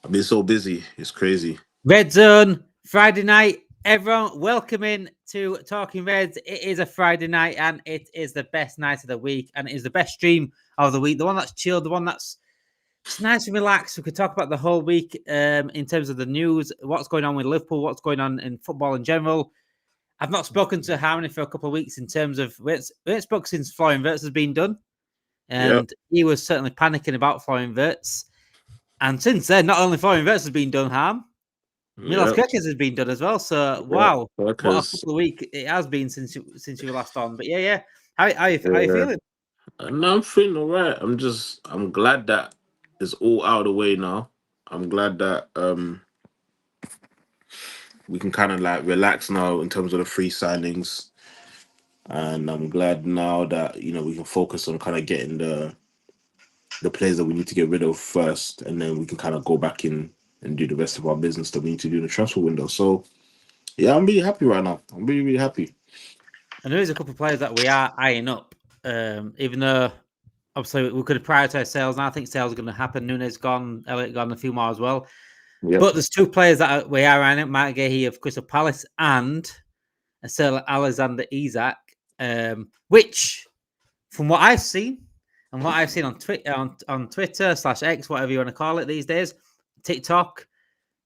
I've been so busy. It's crazy. Redszone, Friday night. Everyone, welcome in to Talking Reds. It is a Friday night and it is the best night of the week and it is the best stream of the week. The one that's chilled, the one that's just nice and relaxed. We could talk about the whole week in terms of the news, what's going on with Liverpool, what's going on in football in general. I've not spoken to Harmony for a couple of weeks in terms of we haven't spoken since Florian Wirtz has been done. And he was certainly panicking about Florian Wirtz. And since then, not only Florian Wirtz has been done, Harm, Milos Kerkez has been done as well. So wow, what a couple of weeks it has been since you were last on. But yeah. How are you feeling? No, I'm feeling all right. I'm glad that it's all out of the way now. I'm glad that we can kind of like relax now in terms of the free signings. And I'm glad now that, we can focus on kind of getting the players that we need to get rid of first, and then we can kind of go back in and do the rest of our business that we need to do in the transfer window. So yeah, I'm really happy right now. I'm really, really happy. And there is a couple of players that we are eyeing up, even though obviously we could have prioritized sales. And I think sales are going to happen. Nunes gone, Elliott gone, a few more as well. Yep. But there's two players that we are eyeing up: Marc Guehi of Crystal Palace and Sir Alexander Isak, which, from what I've seen and what I've seen on Twitter, on Twitter /X, whatever you want to call it these days, TikTok,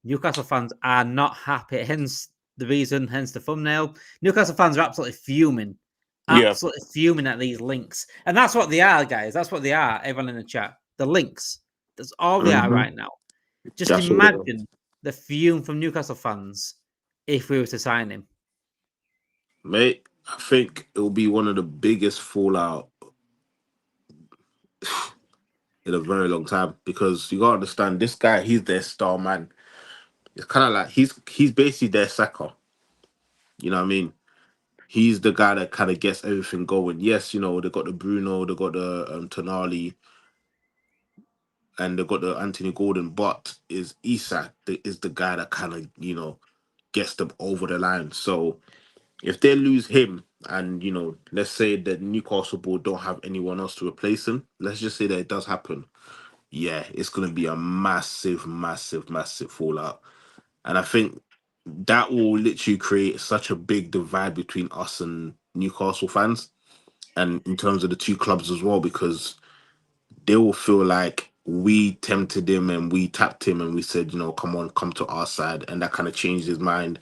Newcastle fans are not happy. Hence the reason, hence the thumbnail. Newcastle fans are absolutely fuming. Absolutely fuming at these links. And that's what they are, guys. That's what they are, everyone in the chat. The links. That's all they are right now. Just imagine the fume from Newcastle fans if we were to sign him. Mate, I think it will be one of the biggest fallout in a very long time, because you gotta understand, this guy, he's their star man. It's kind of like he's basically their Saka. You know what I mean? He's the guy that kind of gets everything going. Yes, they got the Bruno, they got the Tonali, and they got the Anthony Gordon, but is Isak is the guy that kind of, gets them over the line. So if they lose him, and let's say that Newcastle board don't have anyone else to replace him, let's just say that it does happen. Yeah, it's going to be a massive, massive, massive fallout. And I think that will literally create such a big divide between us and Newcastle fans, and in terms of the two clubs as well, because they will feel like we tempted him and we tapped him and we said, come on, come to our side. And that kind of changed his mind.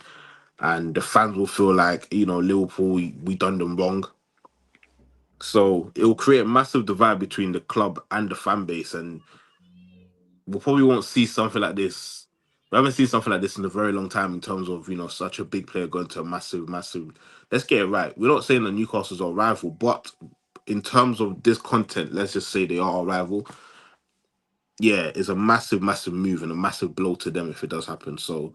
And the fans will feel like, Liverpool, we done them wrong. So it will create a massive divide between the club and the fan base. And we probably won't see something like this. We haven't seen something like this in a very long time in terms of, such a big player going to a massive, massive... Let's get it right. We're not saying that Newcastle's our rival, but in terms of this content, let's just say they are our rival. Yeah, it's a massive, massive move and a massive blow to them if it does happen. So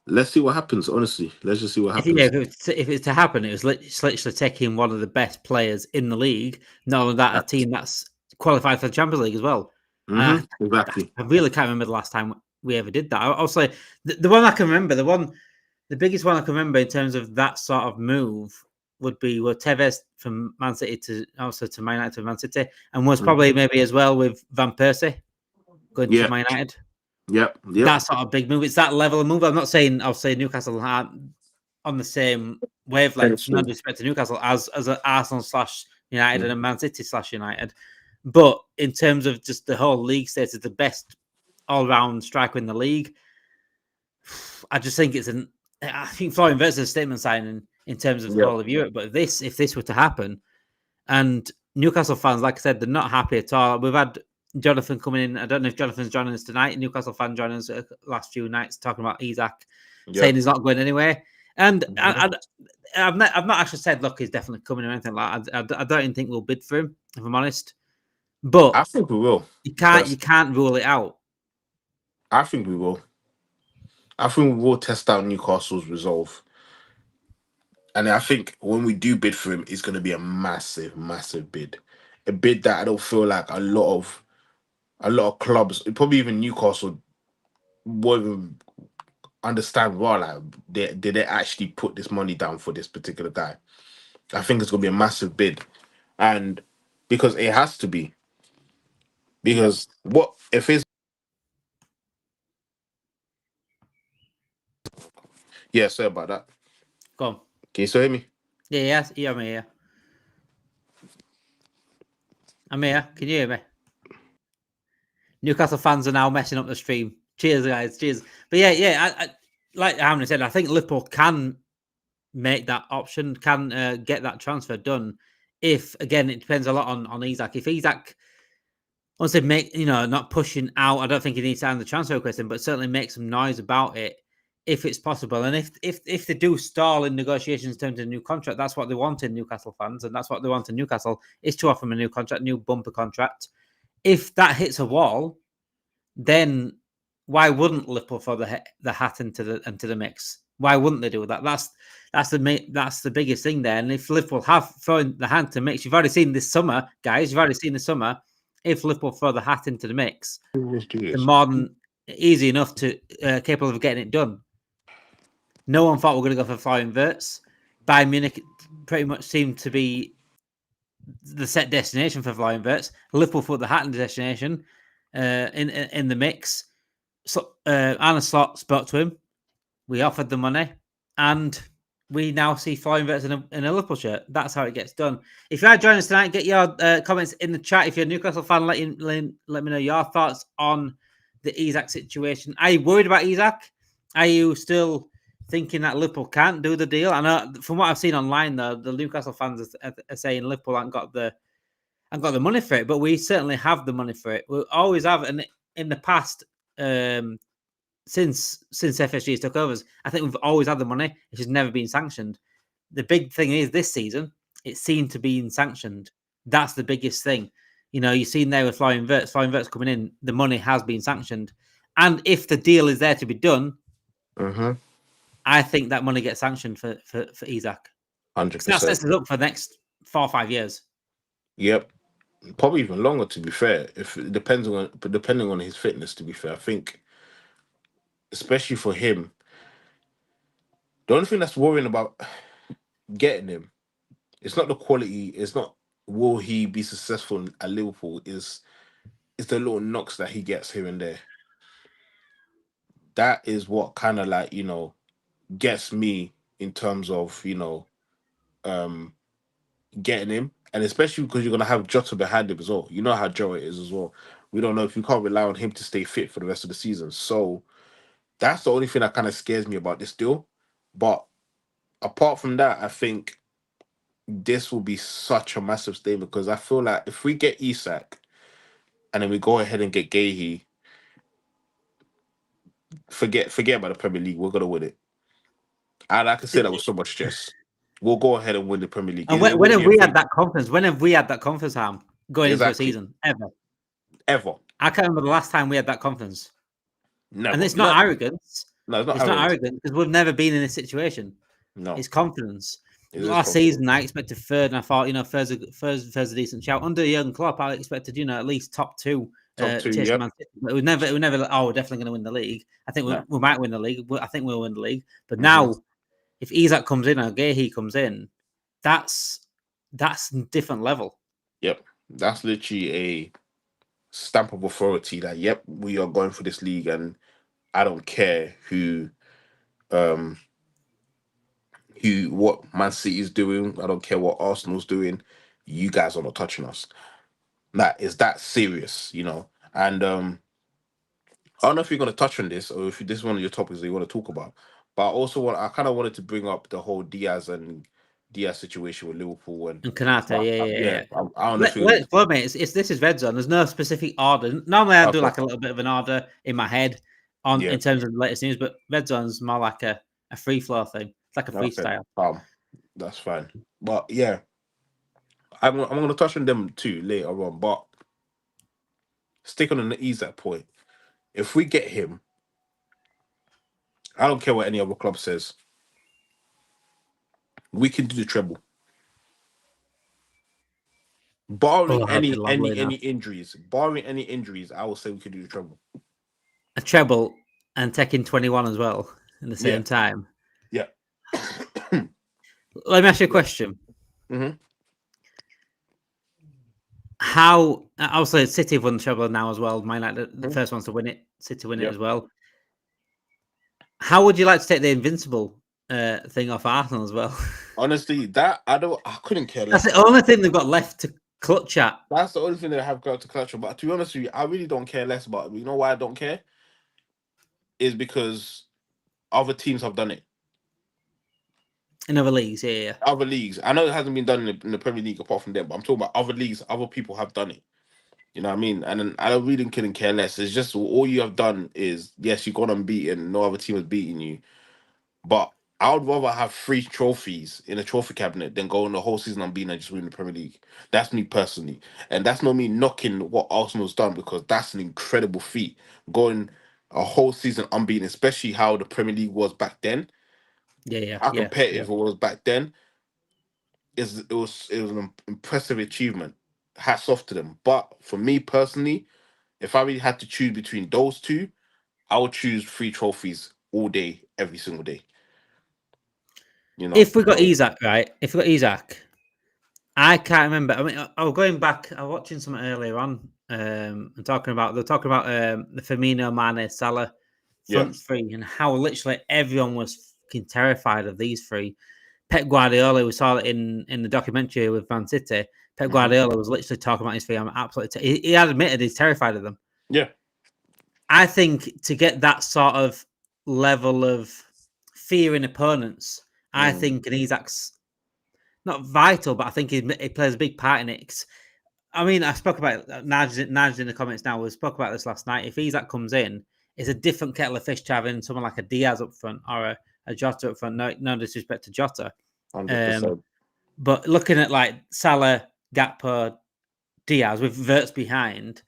let's see what happens, honestly. Let's just see what happens. If it's to happen, it was literally taking one of the best players in the league, not only that, a team that's qualified for the Champions League as well. Exactly. I really can't remember the last time we ever did that. Obviously, the one I can remember, the biggest one I can remember in terms of that sort of move would be Tevez from Man City to Man United to Man City, and was probably maybe as well with Van Persie going to Man United. Yep. That sort of big move. It's that level of move. I'm not saying I'll say Newcastle aren't on the same wavelength, no respect to Newcastle, as an Arsenal /United and a Man City /United. But in terms of just the whole league status, the best all-round striker in the league, I just think I think Florian Wirtz is a statement signing in terms of the whole of Europe. But if this were to happen, and Newcastle fans, like I said, they're not happy at all. We've had Jonathan coming in. I don't know if Jonathan's joining us tonight. Newcastle fan joining us last few nights talking about Isak, saying he's not going anywhere. And I've not actually said, look, he's definitely coming or anything like that. I don't even think we'll bid for him, if I'm honest. But I think we will. You can't rule it out. I think we will. I think we will test out Newcastle's resolve. And I think when we do bid for him, it's going to be a massive, massive bid. A bid that I don't feel like a lot of clubs, probably even Newcastle, won't even understand. Well, like, did they actually put this money down for this particular guy? I think it's going to be a massive bid, and because it has to be. Because what if it's Yeah, sorry about that. Go on. Can you still hear me? Yeah, I'm here. I'm here. Can you hear me? Newcastle fans are now messing up the stream. Cheers, guys. Cheers. But I like Arne said, I think Liverpool can make that option, can get that transfer done. If, again, it depends a lot on Isak. If Isak wants to make, not pushing out, I don't think he needs to answer the transfer question, but certainly make some noise about it if it's possible. And if they do stall in negotiations in terms of a new contract, that's what they want in Newcastle fans, and that's what they want in Newcastle, is to offer him a new contract, new bumper contract. If that hits a wall, then why wouldn't Liverpool throw the hat into the mix? Why wouldn't they do that? That's the biggest thing there. And if Liverpool have thrown the hat to mix, you've already seen this summer, guys. You've already seen this summer. If Liverpool throw the hat into the mix, they're more than easy enough to capable of getting it done. No one thought we were going to go for Florian Wirtz. Bayern Munich pretty much seemed to be the set destination for Florian Wirtz. Liverpool put the hat in the destination in the mix. So Arne Slot spoke to him. We offered the money, and we now see Florian Wirtz in a Liverpool shirt. That's how it gets done. If you are joining us tonight, get your comments in the chat. If you're a Newcastle fan, let me know your thoughts on the Isak situation. Are you worried about Isak? Are you still thinking that Liverpool can't do the deal? I know from what I've seen online, though, the Newcastle fans are saying Liverpool haven't got the money for it, but we certainly have the money for it. We always have, and in the past, since FSG took over, I think we've always had the money. It's just never been sanctioned. The big thing is this season, it seemed to be sanctioned. That's the biggest thing. You've seen there with Florian Wirtz coming in, the money has been sanctioned. And if the deal is there to be done, I think that money gets sanctioned for Isak. 100%. That sets us up for the next 4 or 5 years. Yep. Probably even longer, to be fair. Depending on his fitness, to be fair. I think, especially for him, the only thing that's worrying about getting him, it's not the quality, it's not will he be successful at Liverpool, is the little knocks that he gets here and there. That is what kind of like, gets me in terms of, getting him. And especially because you're going to have Jota behind him as well. You know how Jota is as well. We don't know if you can't rely on him to stay fit for the rest of the season. So that's the only thing that kind of scares me about this deal. But apart from that, I think this will be such a massive statement, because I feel like if we get Isak and then we go ahead and get Guehi, forget about the Premier League. We're going to win it. And I can say that with so much stress. We'll go ahead and win the Premier League. And when have we had that confidence? When have we had that confidence, Ham, going into a season? Ever. I can't remember the last time we had that confidence. Never. And it's not arrogance. No, it's not arrogance, because we've never been in this situation. No. It's confidence. Last season, I expected third, and I thought, third's a decent shout. Under Jurgen Klopp, I expected, at least top two. Top two, yeah. But we're never, we're definitely going to win the league. I think we might win the league. I think we'll win the league. But now, if Isak comes in or Guehi comes in, that's a different level. Yep. That's literally a stamp of authority that, yep, we are going for this league, and I don't care what Man City is doing. I don't care what Arsenal's doing. You guys are not touching us. That is that serious, And I don't know if you're going to touch on this, or if this is one of your topics that you want to talk about. But I kind of wanted to bring up the whole Diaz situation with Liverpool and Kanata. Yeah. I don't know. Let's go, mate. This is Redszone. There's no specific order. Normally, I do like a little bit of an order in my head in terms of the latest news, but Redzone's more like a free flow thing. It's like a freestyle. That's fine. But yeah, I'm going to touch on them too later on. But stick on the Isak point. If we get him, I don't care what any other club says. We can do the treble. Barring any injuries, I will say we can do the treble. A treble and taking 21 as well in the same time. Yeah. Let me ask you a question. How, obviously, City have won the treble now as well. Man United, the first ones to win it. City win it as well. How would you like to take the invincible thing off Arsenal as well? Honestly, I couldn't care That's less the about. only thing they've got left to clutch at. That's the only thing that I have got to clutch on. But to be honest with you, I really don't care less about it. You know why I don't care? Is because other teams have done it. In other leagues, yeah. Other leagues. I know it hasn't been done in the Premier League apart from them, but I'm talking about other leagues. Other people have done it. You know what I mean? And then I really couldn't care less. It's just all you have done is yes, you got unbeaten. No other team has beaten you. But I would rather have 3 trophies in a trophy cabinet than go on the whole season unbeaten and just win the Premier League. That's me personally, and that's not me knocking what Arsenal's done because that's an incredible feat. Going a whole season unbeaten, especially how the Premier League was back then, how Yeah. competitive it was back then, it was an impressive achievement. Hats off to them. But for me personally, if I really had to choose between those two, I would choose 3 trophies all day, every single day. You know, If we got so Isak, right? If we got Isak, I can't remember. I mean, I was going back. I was watching something earlier on, and they're talking about the Firmino, Mane, Salah yeah. front three, and how literally everyone was fucking terrified of these three. Pep Guardiola, we saw it in the documentary with Man City. Pep Hmm. Guardiola was literally talking about his three. I'm absolutely. He had admitted he's terrified of them. Yeah. I think to get that sort of level of fear in opponents, I Mm. think an Isak's not vital, but I think he plays a big part in it. I mean, I spoke about Naj in the comments now. We spoke about this last night. If Isak comes in, it's a different kettle of fish to having someone like a Diaz up front or a Jota up front. No disrespect to Jota. Um, 100%. but looking at like Salah, Gakpo, Diaz with Verts behind,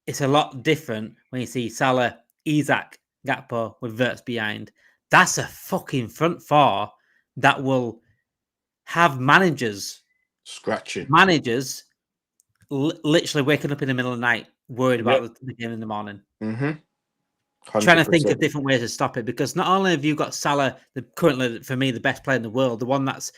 it's a lot different when you see Salah, Isak, Gakpo with Verts behind. That's a fucking front four that will have Scratching. managers literally waking up in the middle of the night worried about Yep. the game in the morning, Mm-hmm. trying to think of 100%. different ways to stop it. Because not only have you got Salah, currently for me the best player in the world, the one that's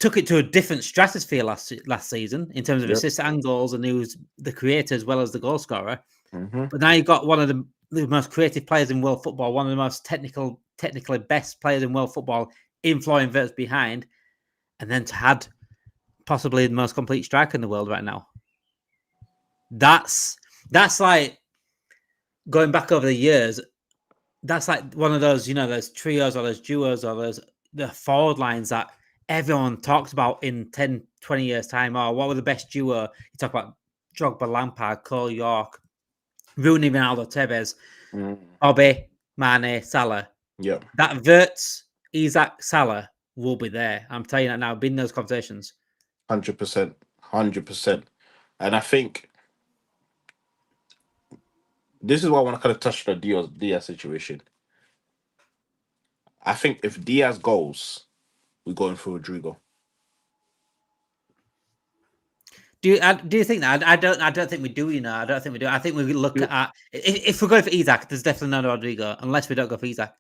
took it to a different stratosphere last season in terms of Yep. assists and goals, and he was the creator as well as the goal scorer. Mm-hmm. But now you've got one of the most creative players in world football, one of the most technically best players in world football, in Florian Wirtz behind, and then to add possibly the most complete striker in the world right now. That's like going back over the years. That's like one of those, those trios or those duos or those the forward lines that everyone talks about in 10, 20 years' time. Or what were the best duo? You talk about Drogba, Lampard, Cole York, Rooney, Ronaldo, Tevez, Mm. Obi, Mane, Salah. Yep. That Wirtz, Isak, Salah will be there. I'm telling you that now. Been in those conversations. 100%. 100%. And I think this is why I want to kind of touch the Diaz situation. I think if Diaz goes, we're going for Rodrigo. Do you think that? I don't. I don't think we do. I don't think we do. I think we look at if we're going for Isak, there's definitely no Rodrigo unless we don't go for Isak.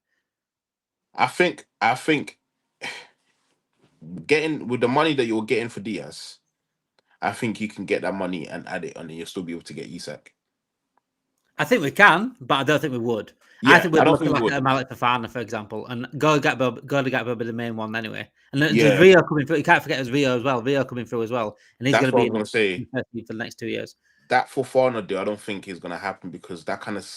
I think getting with the money that you're getting for Diaz, I think you can get that money and add it on, and you'll still be able to get Isak. I think we can, but I don't think we would. I Yeah, think I we'd don't look at think we like would. a Malik Fafana, for example, and go to Gakpo be the main one anyway. And there's Yeah, Rio coming through. You can't forget there's Rio as well. Rio coming through as well, and he's that's going to what I be was gonna in say. the first team for the next 2 years. That for Fofana deal, I don't think is gonna happen because that kind of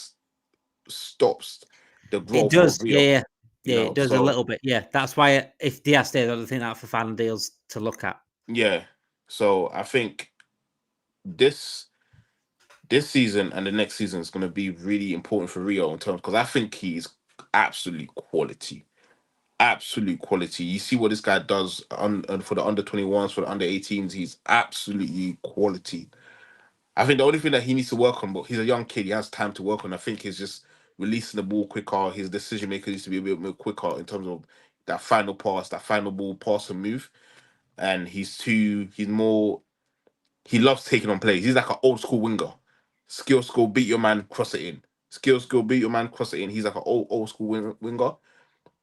stops the It growth of does, Rio. yeah, it does a So little bit, yeah. That's why if Diaz stays, I don't think that Fafana deals to look at. yeah, so I think this this season and the next season is gonna be really important for Rio in terms because I think he's absolute quality. Absolute quality. You see what this guy does on for the under 21s, for the under 18s. He's absolutely quality. I think the only thing that he needs to work on, but he's a young kid, he has time to work on. I think he's just releasing the ball quicker. His decision making needs to be a bit more quicker in terms of that final pass, that final ball pass and move. And he's more, he loves taking on plays. He's like an old school winger. Skill, beat your man, cross it in. Skill, beat your man, cross it in. He's like an old school winger.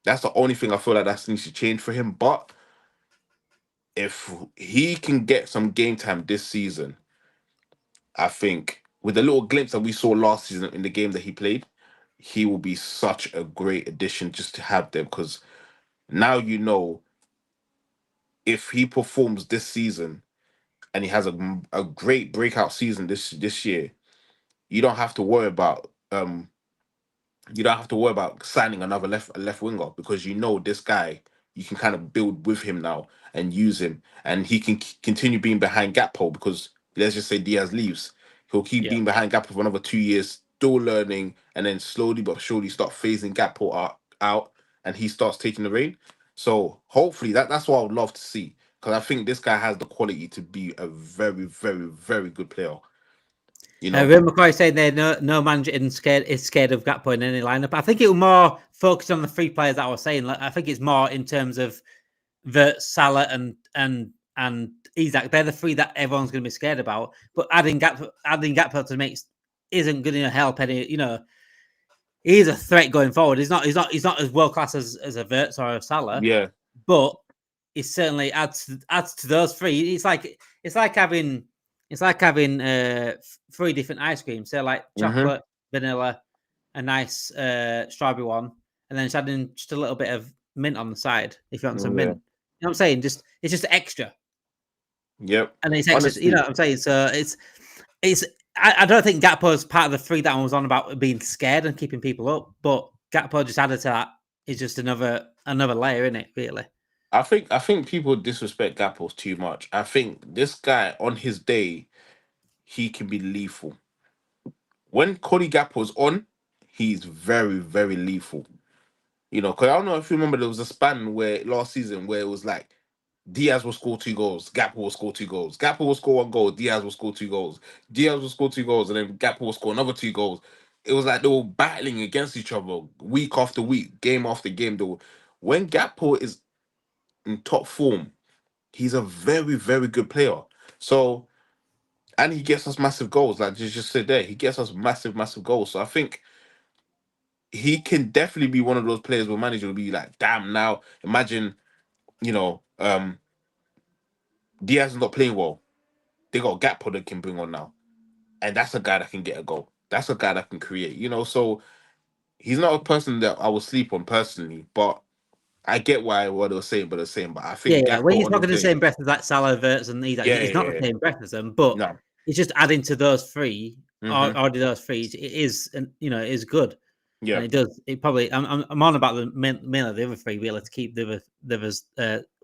That's the only thing I feel like that needs to change for him. But if he can get some game time this season, I think with the little glimpse that we saw last season in the game that he played, he will be such a great addition just to have them, because now if he performs this season and he has a great breakout season this year, you don't have to worry about signing another left winger, because this guy, you can kind of build with him now and use him, and he can continue being behind Gakpo, because let's just say Diaz leaves, he'll keep Yeah. being behind Gakpo for another 2 years, still learning, and then slowly but surely start phasing Gakpo out, and he starts taking the reign. So hopefully that's what I would love to see, because I think this guy has the quality to be a very, very, very good player. Real McCoy saying there, no manager is scared of Gakpo in any lineup. I think it will more focus on the three players that I was saying. Like, I think it's more in terms of Salah and Isak. They're the three that everyone's going to be scared about. But adding Gakpo to the mix isn't going to help any. He is a threat going forward. He's not as world class as a Wirtz or a Salah. Yeah. But it certainly adds to those three. It's like having three different ice creams. So like chocolate, vanilla, a nice strawberry one, and then just adding just a little bit of mint on the side if you want some mint. You know what I'm saying? It's just extra. Yep. And it's extra. Honestly. You know what I'm saying? So it's. I don't think Gakpo is part of the three that I was on about being scared and keeping people up, but Gakpo just added to that. Is just another layer in it, really. I think people disrespect Gapos too much. I think this guy on his day, he can be lethal. When Cody Gakpo's on, he's very, very lethal. Because I don't know if you remember, there was a span where last season where it was like Diaz will score 2 goals, Gakpo will score 2 goals, Gakpo will score 1 goal, Diaz will score 2 goals, Diaz will score 2 goals, and then Gakpo will score another 2 goals. It was like they were battling against each other week after week, game after game. When Gakpo is in top form, he's a very, very good player. So, and he gets us massive goals. Like you just said there, he gets us massive, massive goals. So I think he can definitely be one of those players where manager will be like, damn, now imagine, Diaz is not playing well. They got Gakpo that can bring on now. And that's a guy that can get a goal. That's a guy that can create, so he's not a person that I would sleep on personally, but I get what they were saying, but I think Yeah. When Gakpo he's on not his in the day, same breath as like Salah, Wirtz, and Isak, yeah, it's not yeah, the yeah. same breath as them, but No. it's just adding to those three, Mm-hmm. or those three. It is, and it is good, Yeah. and it does. It probably. I'm on about the main of the other three, really, to keep the others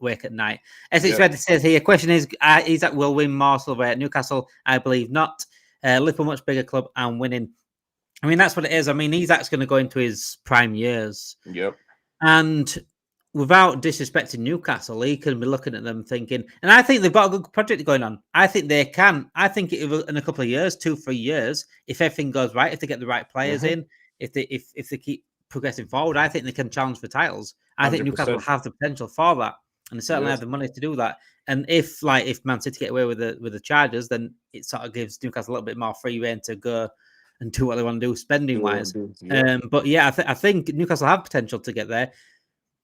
awake at night. Essex Yeah. Red says here. Question is, Isak will win more silver at Newcastle? I believe not. Liverpool, much bigger club, and winning. I mean, that's what it is. I mean, Isak's going to go into his prime years. Yep. And without disrespecting Newcastle, he can be looking at them thinking, and I think they've got a good project going on. I think they can. I think it will, in a couple of years, 2-3 years, if everything goes right, if they get the right players Mm-hmm. in, if they keep progressing forward, I think they can challenge for titles. I think Newcastle 100%. have the potential for that, and they certainly Yep. have the money to do that. And if Man City get away with the Chargers, then it sort of gives Newcastle a little bit more free rein to go and do what they want to do spending wise. Yep. But yeah, I think Newcastle have potential to get there.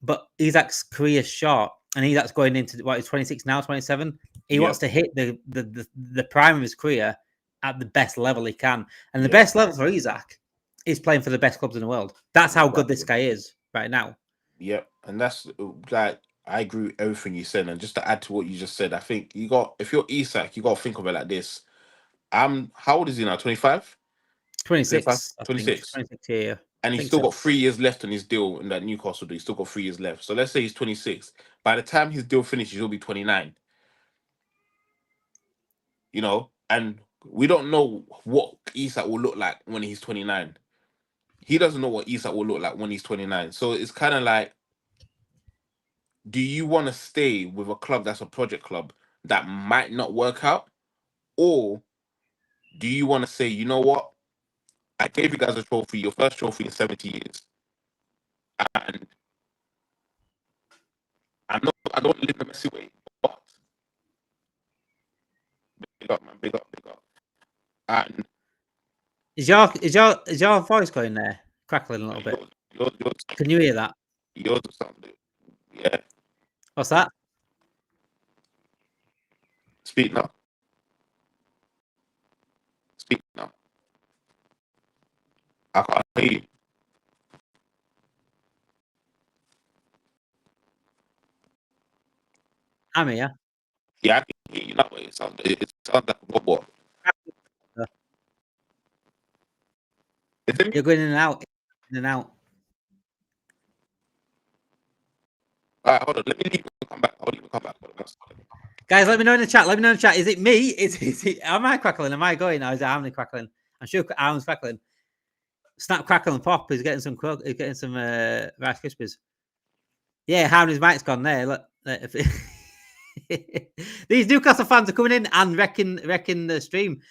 But Isak's career short, and Isak's going into he's 26 now, 27. He wants Yep. to hit the prime of his career at the best level he can, and the Yep. best level for Isak is playing for the best clubs in the world. That's how good this Exactly. guy is right now. Yep. And that's like, I agree with everything you said. And just to add to what you just said, I think if you're Isak, you got to think of it like this. How old is he now? 25? 25? 26, I think. 26. 26 here. And I he's think still so. got 3 years left on his deal in that Newcastle deal. He's still got 3 years left. So let's say he's 26. By the time his deal finishes, he'll be 29. And we don't know what Isak will look like when he's 29. He doesn't know what Isak will look like when he's 29. So it's kind of like, do you want to stay with a club that's a project club that might not work out? Or do you want to say, you know what? I gave you guys a trophy, your first trophy in 70 years. And I don't live the messy way. But big up, man, big up, big up. And Is your voice going there? Crackling a little bit. yours, Can you hear that? yours sound, yeah. What's that? Speak now. Speak now. I can't hear you. I'm here. Yeah, I can hear you that way. It sounds like a what? Is it me? You're going in and out. In and out. All right, hold on. Let me leave and come back. I'll leave and come back. Guys, let me know in the chat. Let me know in the chat. Is it me? Is it? Am I crackling? Am I going? Or is it Harmony crackling? I'm sure Arm's crackling. Snap, crackle, and pop. He's getting some. He's getting some Rice Krispies. Yeah, Harmony's mic's gone there. Look. These Newcastle fans are coming in and wrecking the stream.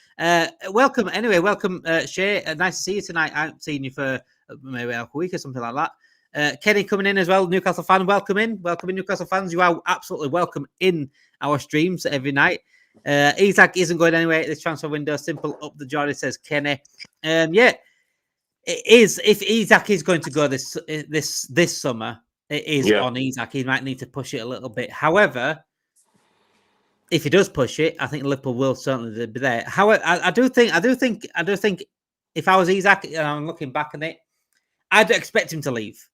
Welcome, anyway. Welcome, Shay. Nice to see you tonight. I haven't seen you for maybe a week or something like that. Kenny coming in as well. Newcastle fan, welcome in, Newcastle fans. You are absolutely welcome in our streams every night. Isak isn't going anywhere at this transfer window. Simple up the Jordan, says Kenny. Yeah, it is. If Isak is going to go this summer, it is on Isak. He might need to push it a little bit. However, if he does push it, I think Liverpool will certainly be there. However, I do think if I was Isak and I'm looking back on it, I'd expect him to leave.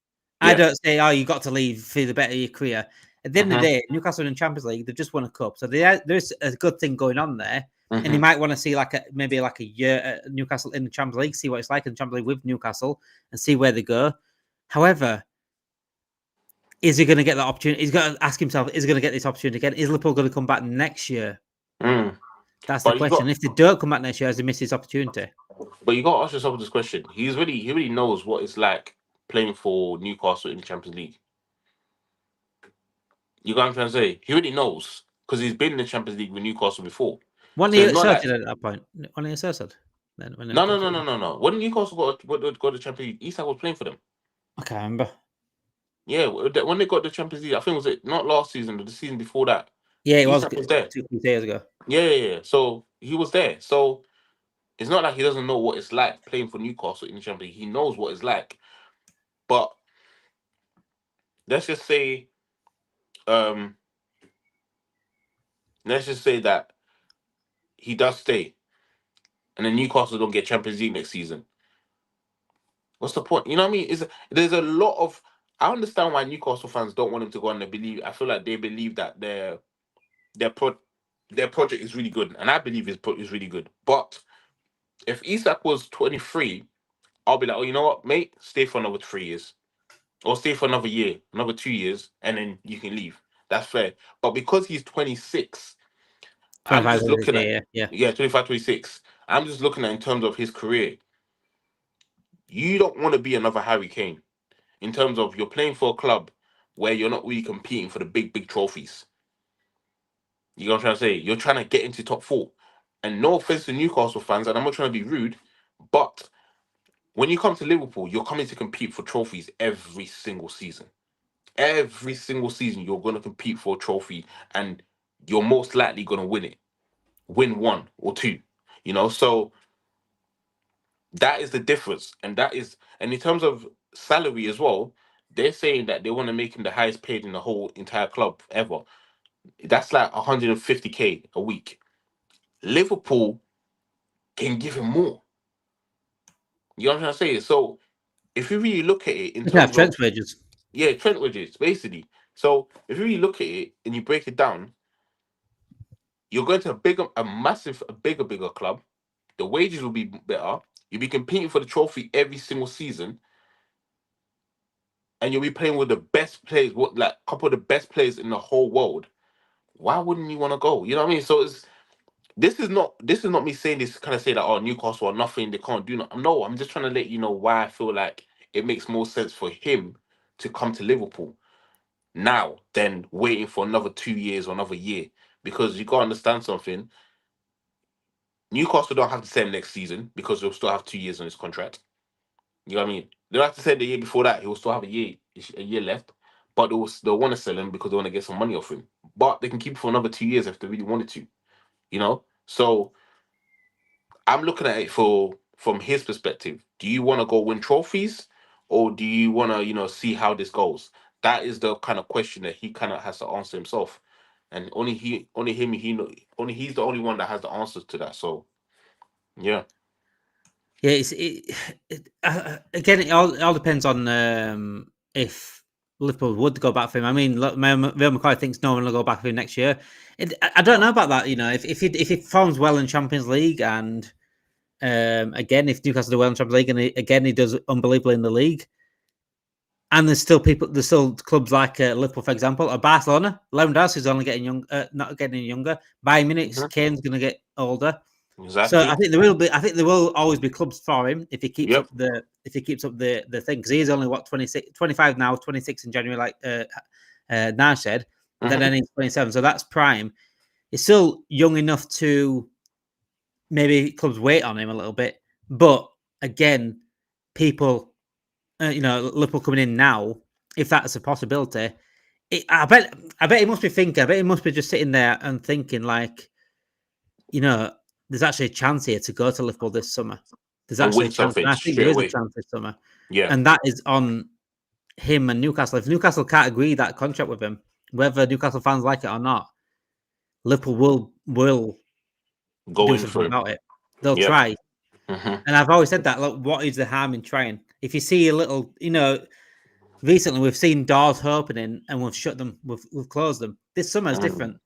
Yeah. I don't say, you got to leave for the better of your career. At the end of the day, Newcastle in Champions League, they've just won a cup. So there's a good thing going on there. And he might want to see maybe a year at Newcastle in the Champions League, see what it's like in the Champions League with Newcastle and see where they go. However, is he going to get that opportunity? He's got to ask himself, is he going to get this opportunity again? Is Liverpool going to come back next year? That's the question. If they don't come back next year, has he missed his opportunity? But you got to ask yourself this question. He really knows what it's like playing for Newcastle in the Champions League. You got what I'm trying to say? He already knows because he's been in the Champions League with Newcastle before. When he asserted at that point? When he asserted? No. When Newcastle got the Champions League, Isak was playing for them. I can't remember. Yeah, when they got the Champions League, I think was it not last season, but the season before that. Yeah, it was there 2 years ago. Yeah. So he was there. So it's not like he doesn't know what it's like playing for Newcastle in the Champions League. He knows what it's like. But let's just say that he does stay, and then Newcastle don't get Champions League next season. What's the point? You know what I mean? There's a lot of. I understand why Newcastle fans don't want him to go, and I feel like they believe that their project is really good, and I believe his project is really good. But if Isak was 23, I'll be like, oh, you know what, mate, stay for another 3 years, or stay for another year, another 2 years, and then you can leave. That's fair. But because he's 26, I'm just looking at 25, 26. I'm just looking at in terms of his career. You don't want to be another Harry Kane in terms of you're playing for a club where you're not really competing for the big trophies. You know what I'm trying to say? You're trying to get into top 4. And no offense to Newcastle fans, and I'm not trying to be rude, but when you come to Liverpool, you're coming to compete for trophies every single season. Every single season, you're going to compete for a trophy, and you're most likely going to win it. Win 1 or 2. You know, so that is the difference. And in terms of salary as well, they're saying that they want to make him the highest paid in the whole entire club ever. That's like 150k a week. Liverpool can give him more. You know what I'm trying to say? So if you really look at it in terms of Trent wages. Yeah, Trent wages, basically. So if you really look at it and you break it down, you're going to a bigger club. The wages will be better. You'll be competing for the trophy every single season. And you'll be playing with the best players, a couple of the best players in the whole world. Why wouldn't you want to go? You know what I mean? So this is not me saying this kind of say that Newcastle are nothing, they can't do nothing. No, I'm just trying to let you know why I feel like it makes more sense for him to come to Liverpool now than waiting for another 2 years or another year. Because you gotta understand something. Newcastle don't have to sell him next season because they'll still have 2 years on his contract. You know what I mean? They don't have to sell the year before that. He'll still have a year left. But they'll want to sell him because they want to get some money off him. But they can keep him for another 2 years if they really wanted to. You know? So I'm looking at it from his perspective. Do you want to go win trophies, or do you want to, see how this goes? That is the kind of question that he kind of has to answer himself, and only he's the only one that has the answers to that. So, yeah. Yeah, again, it all depends on if Liverpool would go back for him. I mean, look, Real McCoy thinks no one will go back for him next year. I don't know about that. If he performs well in Champions League and again, if Newcastle do well in Champions League and he does unbelievably in the league, and there's still clubs like Liverpool, for example, or Barcelona. Lewandowski's only getting not getting any younger. Bayern Munich, Kane's going to get older. Exactly. So I think there will always be clubs for him if he keeps up the thing, because he's only 25 now, 26 in January, like Nash said. Then he's 27, so that's prime. He's still young enough to maybe clubs wait on him a little bit, but again, people. Liverpool coming in now, if that's a possibility, I bet he must be thinking. I bet he must be just sitting there and thinking, like, there's actually a chance here to go to Liverpool this summer. There's actually a chance. And I think there is a chance this summer. Yeah. And that is on him and Newcastle. If Newcastle can't agree that contract with him, whether Newcastle fans like it or not, Liverpool will go do in something about it. They'll try. And I've always said that, look, what is the harm in trying? If you see a little, recently we've seen doors opening and we've shut them, we've closed them. This summer is different.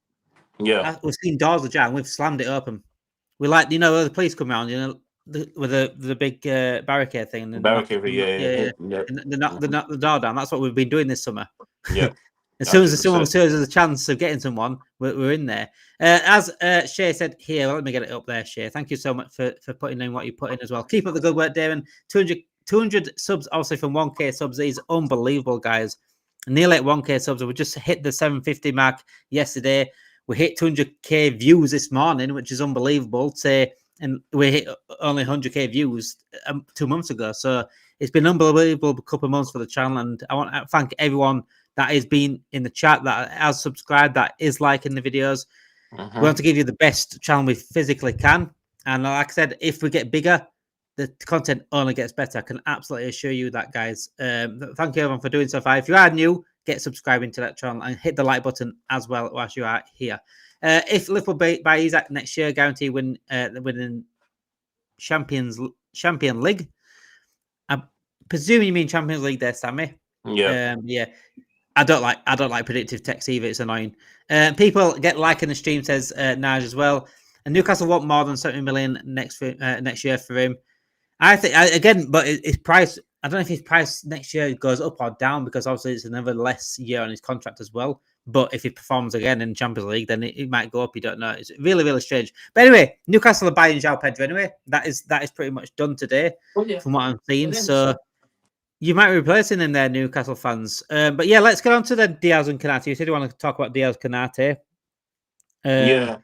Yeah. We've seen doors ajar and we've slammed it open. We like, the police come around, with the big barricade thing. And barricade, And they knock the door down. That's what we've been doing this summer. Yeah. As soon as someone serves us a chance of getting someone, we're in there. As Shay said here, let me get it up there, Shay. Thank you so much for putting in what you put in as well. Keep up the good work, Damon. 200 subs, obviously, from 1K subs is unbelievable, guys. Nearly at 1K subs. We just hit the 750 mark yesterday. We hit 200K views this morning, which is unbelievable. And we hit only 100K views 2 months ago. So it's been an unbelievable couple of months for the channel. And I want to thank everyone that has been in the chat, that has subscribed, that is liking the videos. We want to give you the best channel we physically can. And like I said, if we get bigger, the content only gets better. I can absolutely assure you that, guys. Thank you, everyone, for doing so far. If you are new, get subscribing to that channel and hit the like button as well whilst you are here. If Liverpool buy Isak next year, guarantee winning Champion League. I presume you mean Champions League there, Sammy. Yeah. Yeah. I don't like predictive text either. It's annoying. People get liking the stream, says Naj as well. And Newcastle want more than 70 million next year for him. I think but his price. I don't know if his price next year goes up or down, because obviously it's another less year on his contract as well. But if he performs again in Champions League, then it might go up. You don't know. It's really, really strange. But anyway, Newcastle are buying João Pedro anyway. That is pretty much done today, from what I'm seeing. So you might be replacing him there, Newcastle fans. But yeah, let's get on to the Diaz and Konate. You said you want to talk about Diaz Konate. Yeah.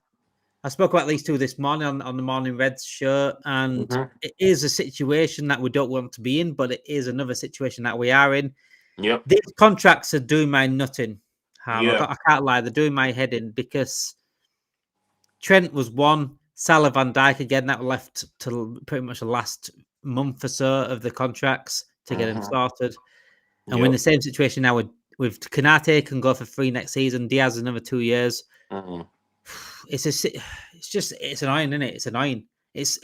I spoke about these two this morning on the Morning Reds show, and it is a situation that we don't want to be in, but it is another situation that we are in. Yep. These contracts are doing my nutting. Yeah. I can't lie, they're doing my head in, because Trent was one, Salah, Van Dijk again, that left till pretty much the last month or so of the contracts to get him started. And we're in the same situation now with Konate, can go for free next season. Diaz another 2 years. It's annoying, isn't it? It's annoying. It's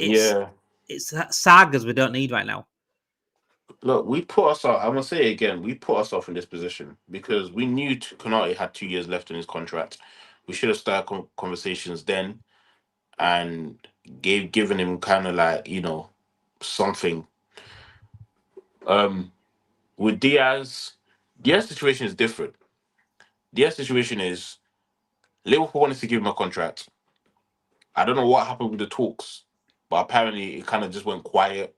that sagas we don't need right now. Look, we put ourselves. I'm gonna say it again. We put ourselves in this position because we knew Konate had 2 years left on his contract. We should have started conversations then, and given him kind of like something. With Diaz situation is different. Diaz situation is Liverpool wanted to give him a contract. I don't know what happened with the talks, but apparently it kind of just went quiet.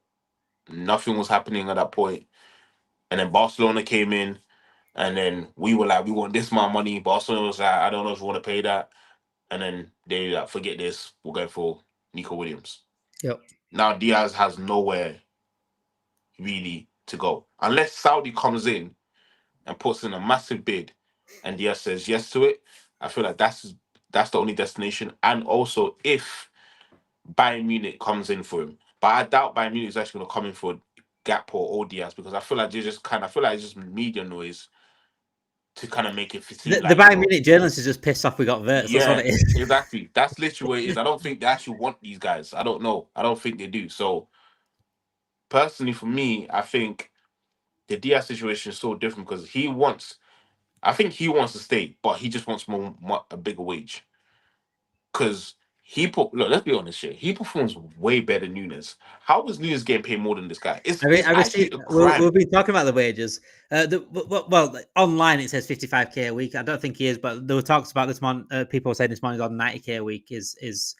Nothing was happening at that point. And then Barcelona came in, and then we were like, we want this amount of money. Barcelona was like, I don't know if we want to pay that. And then they like, forget this, we'll go for Nico Williams. Yep. Now Diaz has nowhere really to go. Unless Saudi comes in and puts in a massive bid and Diaz says yes to it, I feel like that's the only destination. And also if Bayern Munich comes in for him. But I doubt Bayern Munich is actually going to come in for Gakpo or Diaz, because I feel like it's just media noise to kind of make it seem the Bayern Munich journalist is just pissed off we got Wirtz. Yeah, that's what it is. Exactly. That's literally what it is. I don't think they actually want these guys. I don't know. I don't think they do. So personally, for me, I think the Diaz situation is so different because I think he wants to stay, but he just wants a bigger wage. Because let's be honest here, he performs way better than Nunes. How was Nunes getting paid more than this guy? It's actually a crime. We'll be talking about the wages. Well, online it says 55k a week. I don't think he is, but there were talks about this morning. People were saying this morning on 90k a week is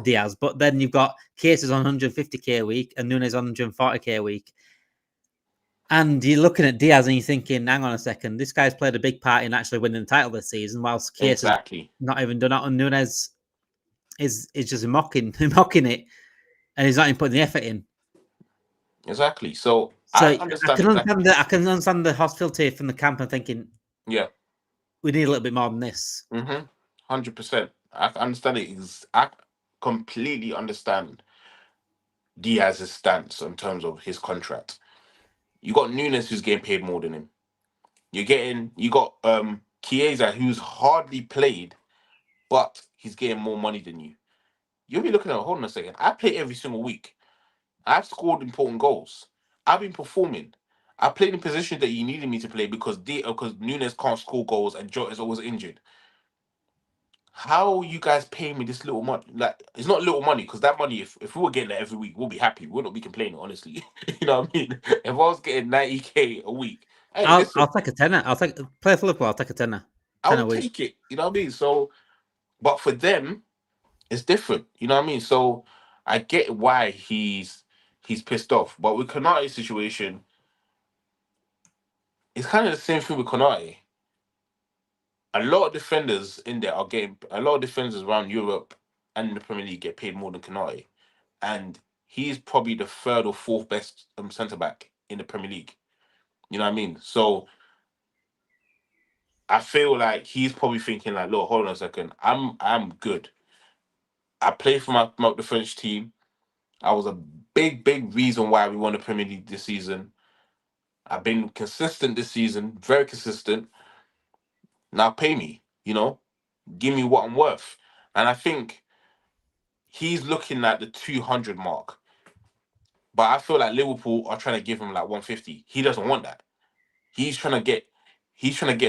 Diaz. But then you've got Cases on 150k a week and Nunes on 140k a week. And you're looking at Diaz and you're thinking, hang on a second, this guy's played a big part in actually winning the title this season, whilst Case has not even done it. And Nunes is just mocking it, and he's not even putting the effort in. Exactly. So I understand. I can understand the hostility from the camp and thinking, yeah, we need a little bit more than this. 100%. I understand it. I completely understand Diaz's stance in terms of his contract. You got Nunes who's getting paid more than him. You got Chiesa who's hardly played, but he's getting more money than you. You'll be looking at, hold on a second. I play every single week. I've scored important goals. I've been performing. I played in positions that you needed me to play because Nunes can't score goals and Jota is always injured. How are you guys paying me this little money? Like, it's not little money because that money, if we were getting that every week, we'll be happy. We'll not be complaining, honestly. You know what I mean? If I was getting 90k a week, hey, I'll take a tenner. Play for Liverpool. I'll take a tenner. I would take it. You know what I mean? So, but for them, it's different. You know what I mean? So I get why he's pissed off. But with Konate's situation, it's kind of the same thing with Konate. A lot of defenders in there a lot of defenders around Europe and the Premier League get paid more than Konate. And he's probably the third or fourth best centre back in the Premier League. You know what I mean? So I feel like he's probably thinking like, look, hold on a second. I'm good. I play for the French team. I was a big reason why we won the Premier League this season. I've been consistent this season, very consistent. Now pay me, give me what I'm worth. And I think he's looking at the 200 mark. But I feel like Liverpool are trying to give him like 150. He doesn't want that. He's trying to get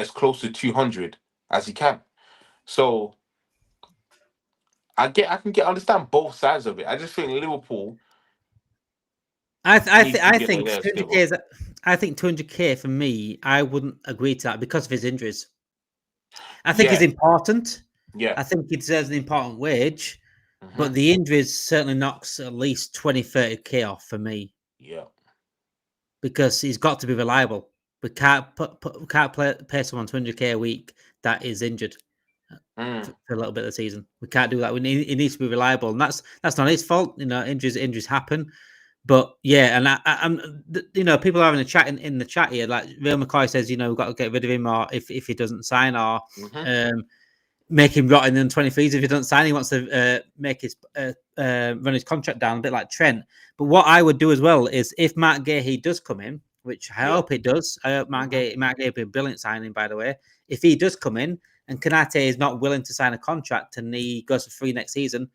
as close to 200 as he can. So I can understand both sides of it. I just think Liverpool. I think 200k. I think 200k for me. I wouldn't agree to that because of his injuries. I think he's important. Yeah, I think he deserves an important wage, but the injuries certainly knocks at least 20-30k off for me. Yeah, because he's got to be reliable. We can't pay someone 200k a week that is injured for a little bit of the season. We can't do that. He needs to be reliable, and that's not his fault. Injuries happen. But yeah, and I'm people are having a chat in the chat here. Like Real McCoy says, we've got to get rid of him, or if he doesn't sign, or make him rot in the 23s. If he doesn't sign, he wants to make his run his contract down, a bit like Trent. But what I would do as well is if Marc Guehi does come in, which I hope it does. I hope Marc Guehi will be a brilliant signing, by the way. If he does come in and Konate is not willing to sign a contract and he goes for free next season,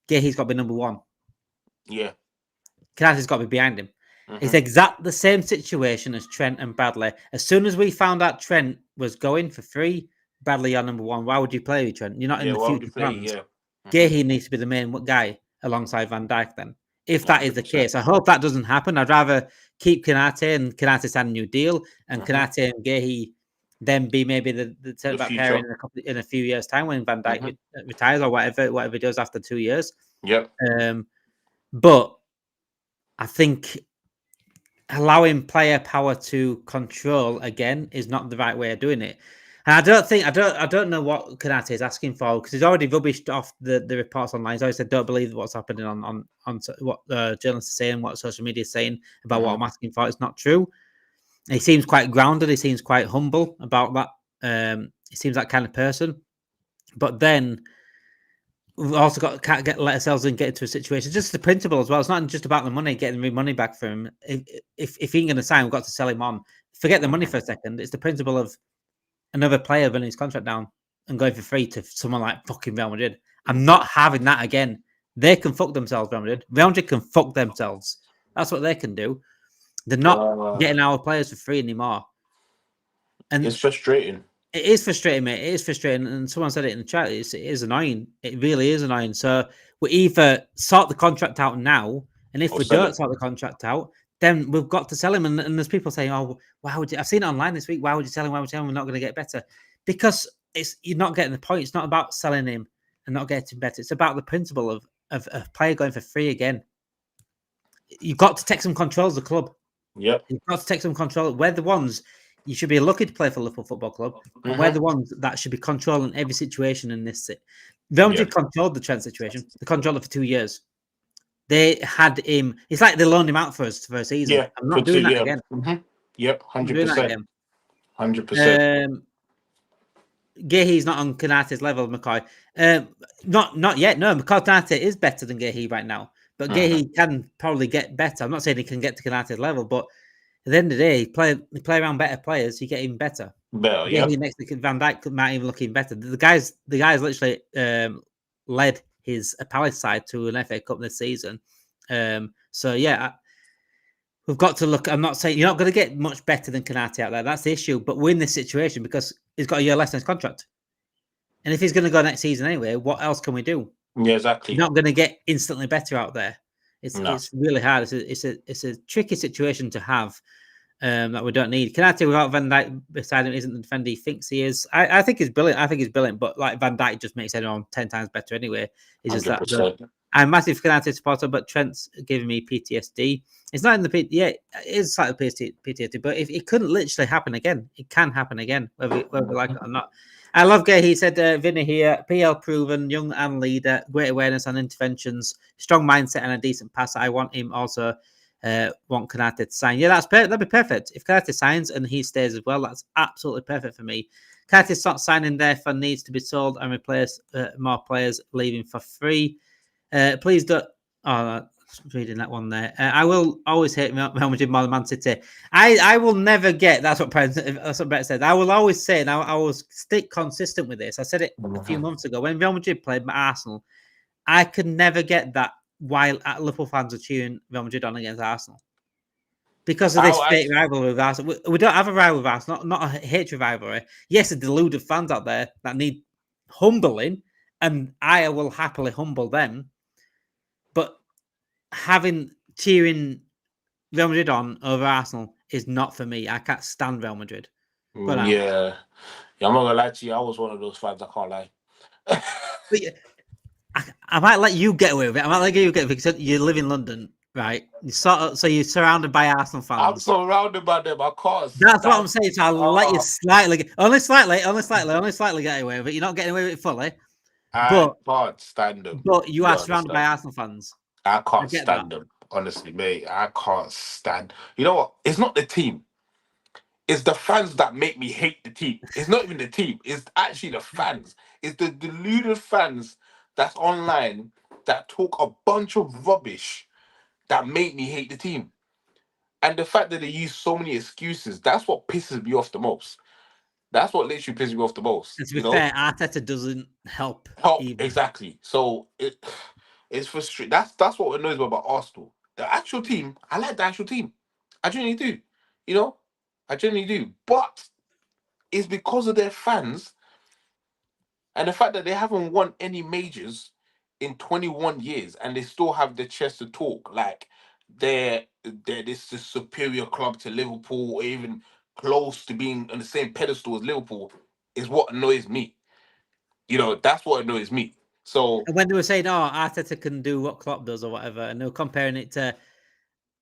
Guehi's got to be number one. Yeah. Konate's got to be behind him. It's exactly the same situation as Trent and Bradley. As soon as we found out Trent was going for free, Bradley, you're number one. Why would you play with Trent? You're not in the future plans. Guehi needs to be the main guy alongside Van Dijk then. If that 100%. Is the case, I hope that doesn't happen. I'd rather keep Konate and Konate sign a new deal and Konate and Guehi then be maybe the centre back pair in a few years' time when Van Dijk retires or whatever he does after 2 years. Yep. But I think allowing player power to control again is not the right way of doing it. And I don't know what Konate is asking for because he's already rubbished off the reports online. He's always said, don't believe what's happening on what journalists are saying, what social media is saying about what I'm asking for. It's not true. He seems quite grounded. He seems quite humble about that. He seems that kind of person. But then we've also can't let ourselves get into a situation. It's just the principle as well. It's not just about the money, getting the money back from him. If he ain't going to sign, we've got to sell him on. Forget the money for a second. It's the principle of another player running his contract down and going for free to someone like fucking Real Madrid. I'm not having that again. They can fuck themselves, Real Madrid. Real Madrid can fuck themselves. That's what they can do. They're not getting our players for free anymore. And it's frustrating. It is frustrating, mate. It is frustrating. And someone said it in the chat. It is annoying. It really is annoying. So we either sort the contract out now, and if we don't sort the contract out, then we've got to sell him. And there's people saying, "Oh, why would you?" I've seen it online this week. Why would you sell him? Why would you tell him we're not going to get better? Because you're not getting the point. It's not about selling him and not getting better. It's about the principle of a player going for free again. You've got to take some control as a club. Yep. You've got to take some control. We're the ones you should be lucky to play for Liverpool Football Club, and we're the ones that should be controlling every situation in this. Real Madrid controlled the Trent situation. They controlled it for 2 years. They had him. It's like they loaned him out for a season. Yeah, I'm not doing that again. Yep, 100%. 100%. Guehi's not on Konate's level, McCoy. Not yet. No, Konate is better than Guehi right now, but Guehi can probably get better. I'm not saying he can get to Konate's level, but at the end of the day, play around better players, you get even better. Yeah. Next to Van Dijk might even look even better. The guys literally led his Palace side to an FA Cup this season. So yeah, we've got to look. I'm not saying you're not going to get much better than Konate out there. That's the issue. But we're in this situation because he's got a year less on his contract, and if he's going to go next season anyway, what else can we do? Yeah, exactly. You're not going to get instantly better out there. It's really hard. It's a tricky situation to have that we don't need. Konate without Van Dijk beside him isn't the defender he thinks he is. I think he's brilliant. But like Van Dijk just makes everyone 10 times better anyway. It's just 100%. That I'm a massive Konate supporter, but Trent's giving me PTSD. It's not in the it is slightly PTSD, but if it couldn't literally happen again, it can happen again, whether we like it or not. I love Guehi. He said, Vinny here, PL proven, young and leader, great awareness on interventions, strong mindset and a decent passer. I want him also, want Konate to sign. Yeah, that'd be perfect. If Konate signs and he stays as well, that's absolutely perfect for me. Konate's not signing, therefore needs to be sold and replace more players leaving for free. Please don't... Oh, reading that one there. I will always hate Real Madrid more than Man City. I will never get. That's what Brett said. I will always say, and I will stick consistent with this. I said it a few months ago when Real Madrid played Arsenal. I could never get that while Liverpool fans are cheering Real Madrid on against Arsenal because of this fake rivalry with Arsenal. We don't have a rivalry with Arsenal, not a hatred rivalry. Yes, a deluded fans out there that need humbling, and I will happily humble them. But cheering Real Madrid on over Arsenal is not for me. I can't stand Real Madrid. Yeah, I'm not gonna lie to you. I was one of those fans. I can't lie. But I might let you get away with it. I might let you get away with it because you live in London, right? So you're surrounded by Arsenal fans. I'm surrounded by them. I can't. That's what I'm saying. So I'll let you only slightly get away with it. You're not getting away with it fully. I can't stand them. But you are surrounded by Arsenal fans. I can't stand them. Honestly, mate, I can't stand. You know what? It's not the team. It's the fans that make me hate the team. It's not even the team. It's actually the fans. It's the deluded fans that's online that talk a bunch of rubbish that make me hate the team. And the fact that they use so many excuses, that's what pisses me off the most. That's what literally pisses me off the most. And to be fair, Arteta doesn't help. Exactly. So it's frustrating. That's what annoys me about Arsenal. The actual team, I like the actual team. I genuinely do. You know, I genuinely do. But it's because of their fans and the fact that they haven't won any majors in 21 years and they still have the chest to talk like they're this superior club to Liverpool or even close to being on the same pedestal as Liverpool is what annoys me. You know, that's what annoys me. So when they were saying, "Oh, Arteta can do what Klopp does" or whatever, and they were comparing it to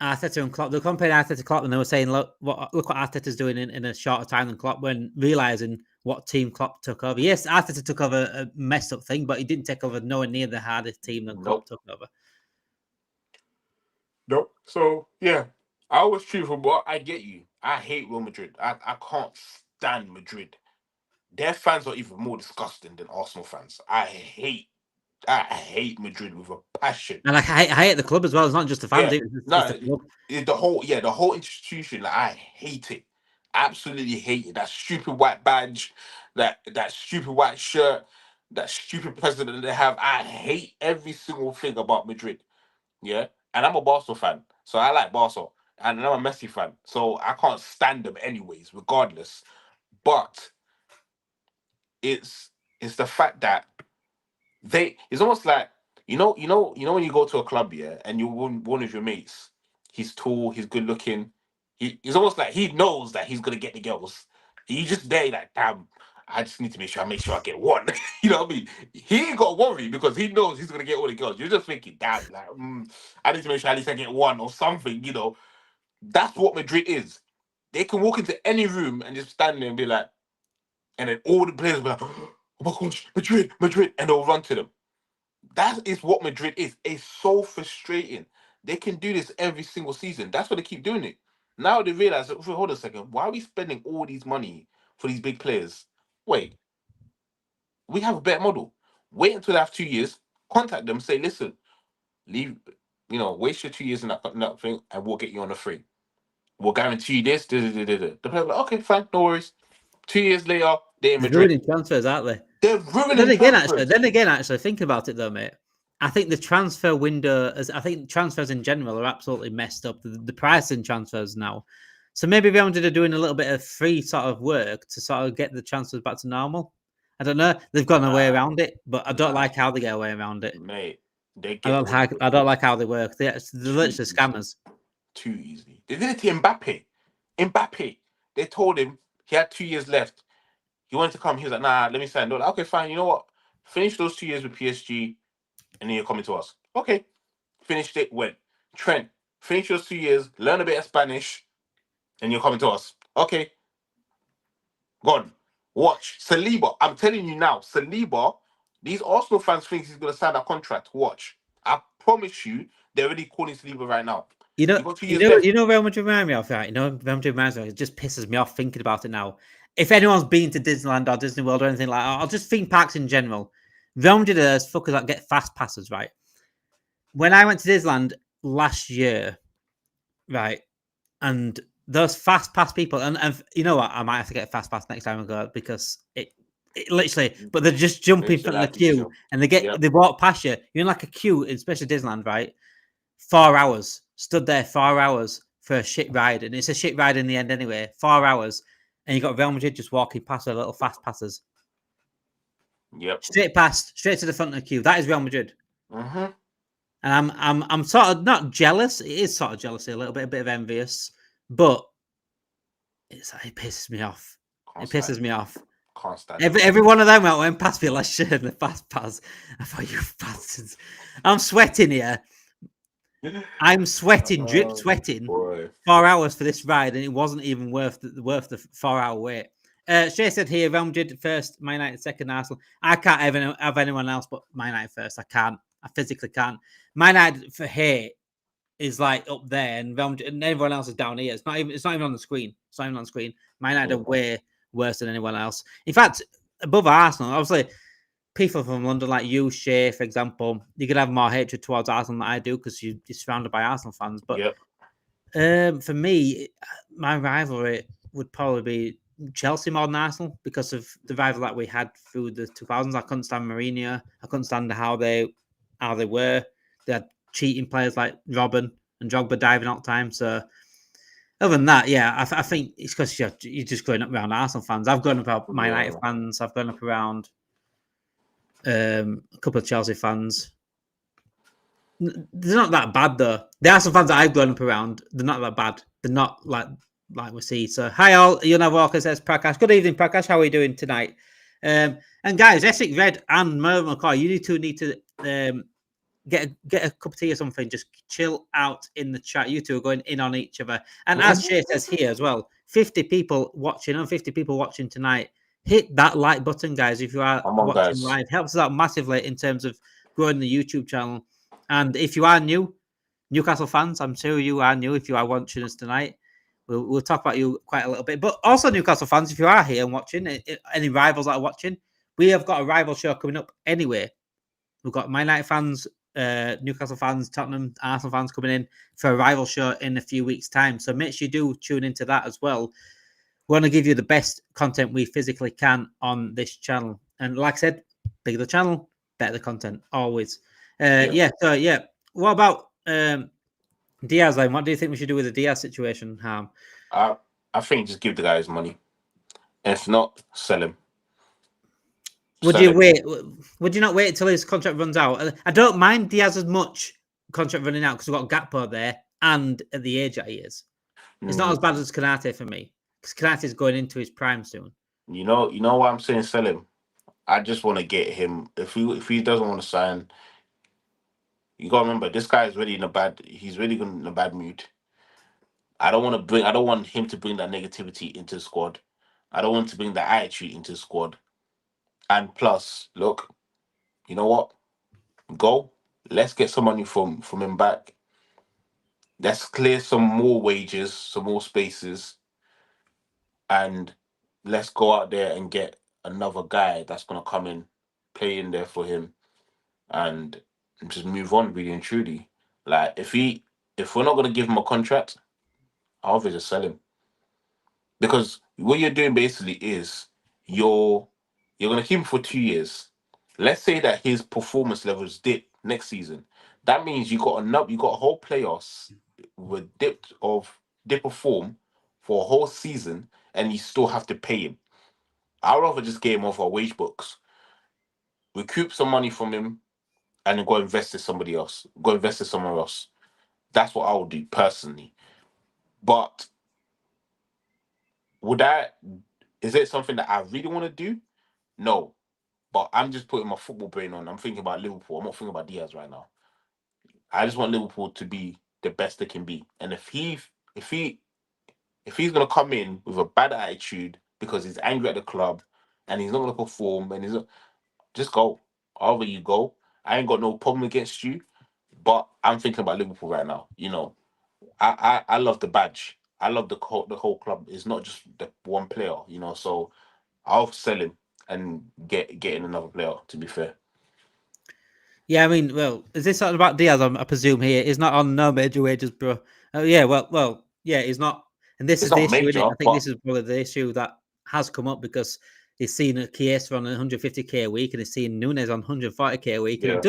Arteta and Klopp, they were comparing Arteta to Klopp, and they were saying, "Look what Arteta's doing in a shorter time than Klopp," when realizing what team Klopp took over. Yes, Arteta took over a messed up thing, but he didn't take over nowhere near the hardest team than Klopp took over. Nope. So yeah, I was truthful, but I get you. I hate Real Madrid. I can't stand Madrid. Their fans are even more disgusting than Arsenal fans. I hate Madrid with a passion. And I hate the club as well. It's not just the fans. The whole institution. Like, I hate it. Absolutely hate it. That stupid white badge, that stupid white shirt, that stupid president they have. I hate every single thing about Madrid. Yeah, and I'm a Barca fan, so I like Barca. and I'm a Messi fan, so I can't stand them anyways, regardless. But it's the fact that it's almost like when you go to a club, yeah, and you one of your mates, he's tall, he's good looking, he's almost like he knows that he's gonna get the girls. You just there like, damn, I just need to make sure I get one. You know what I mean? He ain't got to worry because he knows he's gonna get all the girls. You're just thinking, damn, like, I need to make sure at least I get one or something. That's what Madrid is. They can walk into any room and just stand there and be like, and then all the players will be like, oh my gosh, Madrid, Madrid, and they'll run to them. That is what Madrid is. It's so frustrating. They can do this every single season. That's why they keep doing it. Now they realize, hold on a second, why are we spending all these money for these big players? Wait, we have a better model. Wait until they have 2 years, contact them, say, listen, leave, waste your 2 years in that thing, and we'll get you on a free. We'll guarantee you this. The player like, okay, fine, no worries. 2 years later, they're in They're Madrid. ruining transfers, aren't they? They're ruining transfers. Then again, actually, thinking about it though, mate, I think the transfer window, I think transfers in general are absolutely messed up. The price in transfers now. So maybe Real Madrid are doing a little bit of free sort of work to sort of get the transfers back to normal. I don't know. They've gone away around it, but I don't like how they get away around it. Mate, I don't like how they work. They're literally scammers. Too easily. They did it to Mbappe. They told him he had 2 years left. He wanted to come. He was like, nah, let me sign. They're like, okay, fine. You know what? Finish those 2 years with PSG, and then you're coming to us. Okay. Finished it. Went. Trent, finish those 2 years, learn a bit of Spanish, and you're coming to us. Okay. Gone. Watch. Saliba. I'm telling you now, Saliba, these Arsenal fans think he's going to sign that contract. Watch. I promise you, they're already calling Saliba right now. You know Real Madrid remind me of, right? Real Madrid reminds me, it just pisses me off thinking about it now. If anyone's been to Disneyland or Disney World or anything like that, I'll just theme parks in general. Real Madrid fuckers that get fast passes, right? When I went to Disneyland last year, right, and those fast pass people, and you know what, I might have to get a fast pass next time I go because it literally, but they're just jumping from the queue and they walk past you. You're in like a queue, especially Disneyland, right? 4 hours, stood there 4 hours for a shit ride, and it's a shit ride in the end anyway. 4 hours, and you got Real Madrid just walking past their little fast passes. Yep. Straight to the front of the queue. That is Real Madrid. Mm-hmm. And I'm sort of not jealous. It is sort of jealousy, a bit of envious, but it pisses me off. Pisses me off. Can't stand every one of them went past me last year in the fast pass. I thought, you bastards. I'm sweating here. I'm sweating, drip sweating, 4 hours for this ride, and it wasn't even worth the 4 hour wait. Shay said here, Real Madrid first, Man United second, Arsenal. I can't even have anyone else but Man United first. I can't. I physically can't. Man United for here is like up there, and Real Madrid, and everyone else is down here. It's not even on the screen. It's not even on the screen. Man United are way worse than anyone else. In fact, above Arsenal, obviously. People from London, like you, Shay, for example, you could have more hatred towards Arsenal than I do because you're surrounded by Arsenal fans. But for me, my rivalry would probably be Chelsea more than Arsenal because of the rival that we had through the 2000s. I couldn't stand Mourinho. I couldn't stand how they were. They had cheating players like Robben and Drogba diving all the time. So other than that, yeah, I think it's because you're just growing up around Arsenal fans. I've grown up around Man United fans. I've grown up around a couple of Chelsea fans. They're not that bad though. There are some fans that I've grown up around. They're not that bad. They're not like we see. So hi all. Yuna Walker says Prakash. Good evening, Prakash. How are you doing tonight? And guys, Essex Red and Mervyn McCoy, you need to get a cup of tea or something. Just chill out in the chat. You two are going in on each other. And as Shay says here as well, 50 people watching tonight. Hit that like button, guys, if you are watching live. Helps us out massively in terms of growing the YouTube channel. And if you are new, Newcastle fans, I'm sure you are new if you are watching us tonight. We'll talk about you quite a little bit. But also Newcastle fans, if you are here and watching, any rivals that are watching, we have got a rival show coming up anyway. We've got Man United fans, Newcastle fans, Tottenham, Arsenal fans coming in for a rival show in a few weeks' time. So make sure you do tune into that as well. We want to give you the best content we physically can on this channel. And like I said, bigger the channel, better the content, always. So, what about Diaz, then, what do you think we should do with the Diaz situation, Harm? I think just give the guy his money. If not, sell him. Would you wait? Would you not wait until his contract runs out? I don't mind Diaz as much contract running out because we've got Gakpo there and at the age that he is. It's not as bad as Konate for me because Konate is going into his prime soon. You know why I'm saying sell him? I just want to get him. If he doesn't want to sign, you gotta remember this guy is really he's really in a bad mood. I don't want him to bring that negativity into the squad. I don't want to bring that attitude into the squad. And plus, look, you know what? Go. Let's get some money from him back. Let's clear some more wages, some more spaces, and let's go out there and get another guy that's gonna come in, play in there for him, and just move on really and truly. Like if we're not gonna give him a contract, I'll just sell him. Because what you're doing basically is you're gonna keep him for 2 years. Let's say that his performance levels dip next season. That means you got a whole playoffs with dip of form for a whole season, and you still have to pay him. I'd rather just get him off our wage books, recoup some money from him, and then go invest in somebody else. Go invest in somewhere else. That's what I would do personally. But is it something that I really want to do? No. But I'm just putting my football brain on. I'm thinking about Liverpool. I'm not thinking about Diaz right now. I just want Liverpool to be the best they can be. And if he's gonna come in with a bad attitude because he's angry at the club and he's not gonna perform and just go. However you go. I ain't got no problem against you. But I'm thinking about Liverpool right now. I love the badge. I love the whole club. It's not just the one player, so I'll sell him and get in another player, to be fair. Yeah, I mean, well, is this something about Diaz? I presume here is not on no major wages, bro. Oh yeah, well, yeah, he's not, and this is the issue, isn't it? I think this is probably the issue that has come up because he's seen a Chiesa on 150k a week and he's seen Nunes on 140k a week, and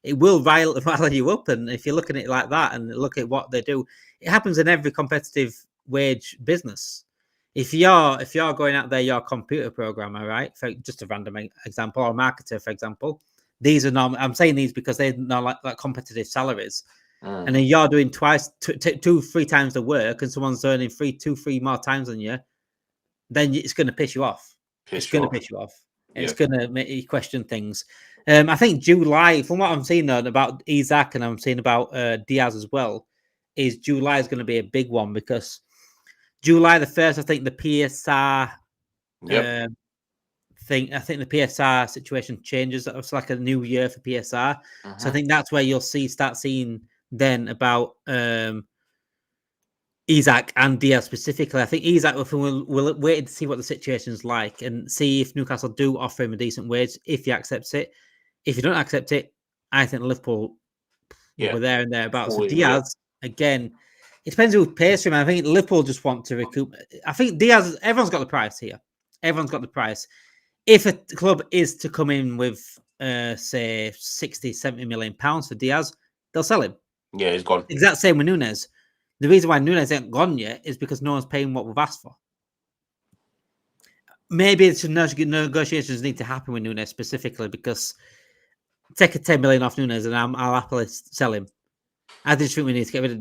it will rile you up. And if you're looking at it like that and look at what they do, it happens in every competitive wage business. If you're going out there, you're a computer programmer, right? For just a random example, or a marketer, for example. These are normal. I'm saying these because they're not like competitive salaries. And then you're doing twice, 2-3 times the work, and someone's earning 3 more times than you. Then it's going to piss you off. It's going to piss you off. Yeah. It's going to make you question things. I think July, from what I'm seeing though about Isak and I'm seeing about Diaz as well, is July is going to be a big one because July the 1st, I think the PSR. I think the PSR situation changes. It's like a new year for PSR. So I think that's where you'll start seeing then about Isak and Diaz specifically. I think Isak will wait to see what the situation's like and see if Newcastle do offer him a decent wage, if he accepts it. If you don't accept it, I think Liverpool will be there and thereabouts. So Diaz, again, it depends who pays for him. I think Liverpool just want to recoup. I think Diaz, everyone's got the price here. Everyone's got the price. If a club is to come in with, say, 60, 70 million pounds for Diaz, they'll sell him. Yeah, he's gone. Exact same with Nunes. The reason why Nunes ain't gone yet is because no one's paying what we've asked for. Maybe some negotiations need to happen with Nunes specifically because take a 10 million off Nunes and I'll happily sell him. I just think we need to get rid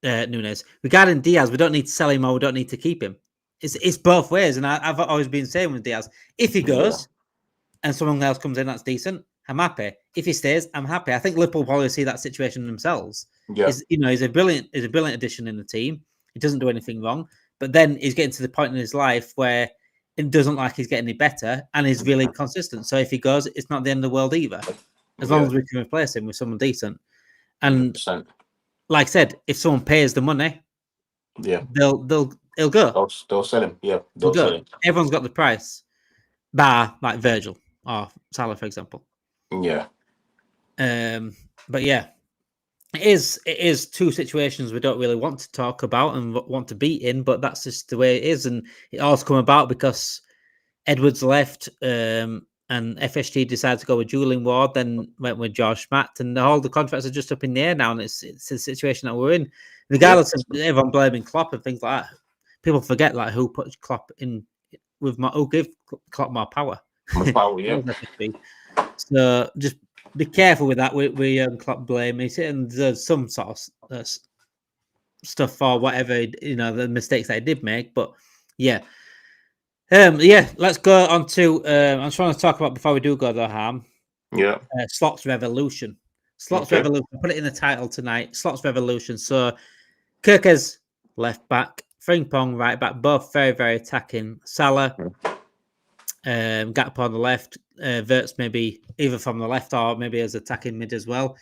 of Nunes. Regarding Diaz, we don't need to sell him or we don't need to keep him. It's both ways, and I've always been saying with Diaz, if he goes and someone else comes in that's decent, I'm happy. If he stays, I'm happy. I think Liverpool probably see that situation themselves. Yeah, he's a brilliant addition in the team. He doesn't do anything wrong, but then he's getting to the point in his life where it doesn't like he's getting any better, and he's really consistent. So if he goes, it's not the end of the world either, as long as we can replace him with someone decent. And 100%. Like I said, if someone pays the money, he'll go. They'll sell him. Yeah, they'll sell him. Everyone's got the price, bar like Virgil or Salah, for example. Yeah. But yeah, it is two situations we don't really want to talk about and want to be in, but that's just the way it is, and it all's come about because Edwards left, and FSG decided to go with Julian Ward, then went with George Schmatt, and all the contracts are just up in the air now, and it's the situation that we're in. regardless of everyone blaming Klopp and things like that. People forget like who put Klopp in with who gave Klopp more power. So just be careful with that. We Klopp blame and there's some sort of stuff for whatever the mistakes that he did make. But yeah, let's go on to. I'm trying to talk about before we do go to harm. Yeah, Slot's Revolution. Slot's Revolution. Put it in the title tonight. Slot's Revolution. So Kerkez left back, Frimpong right back, both very very attacking. Salah, Gakpo on the left, Verts maybe either from the left or maybe as attacking mid as well.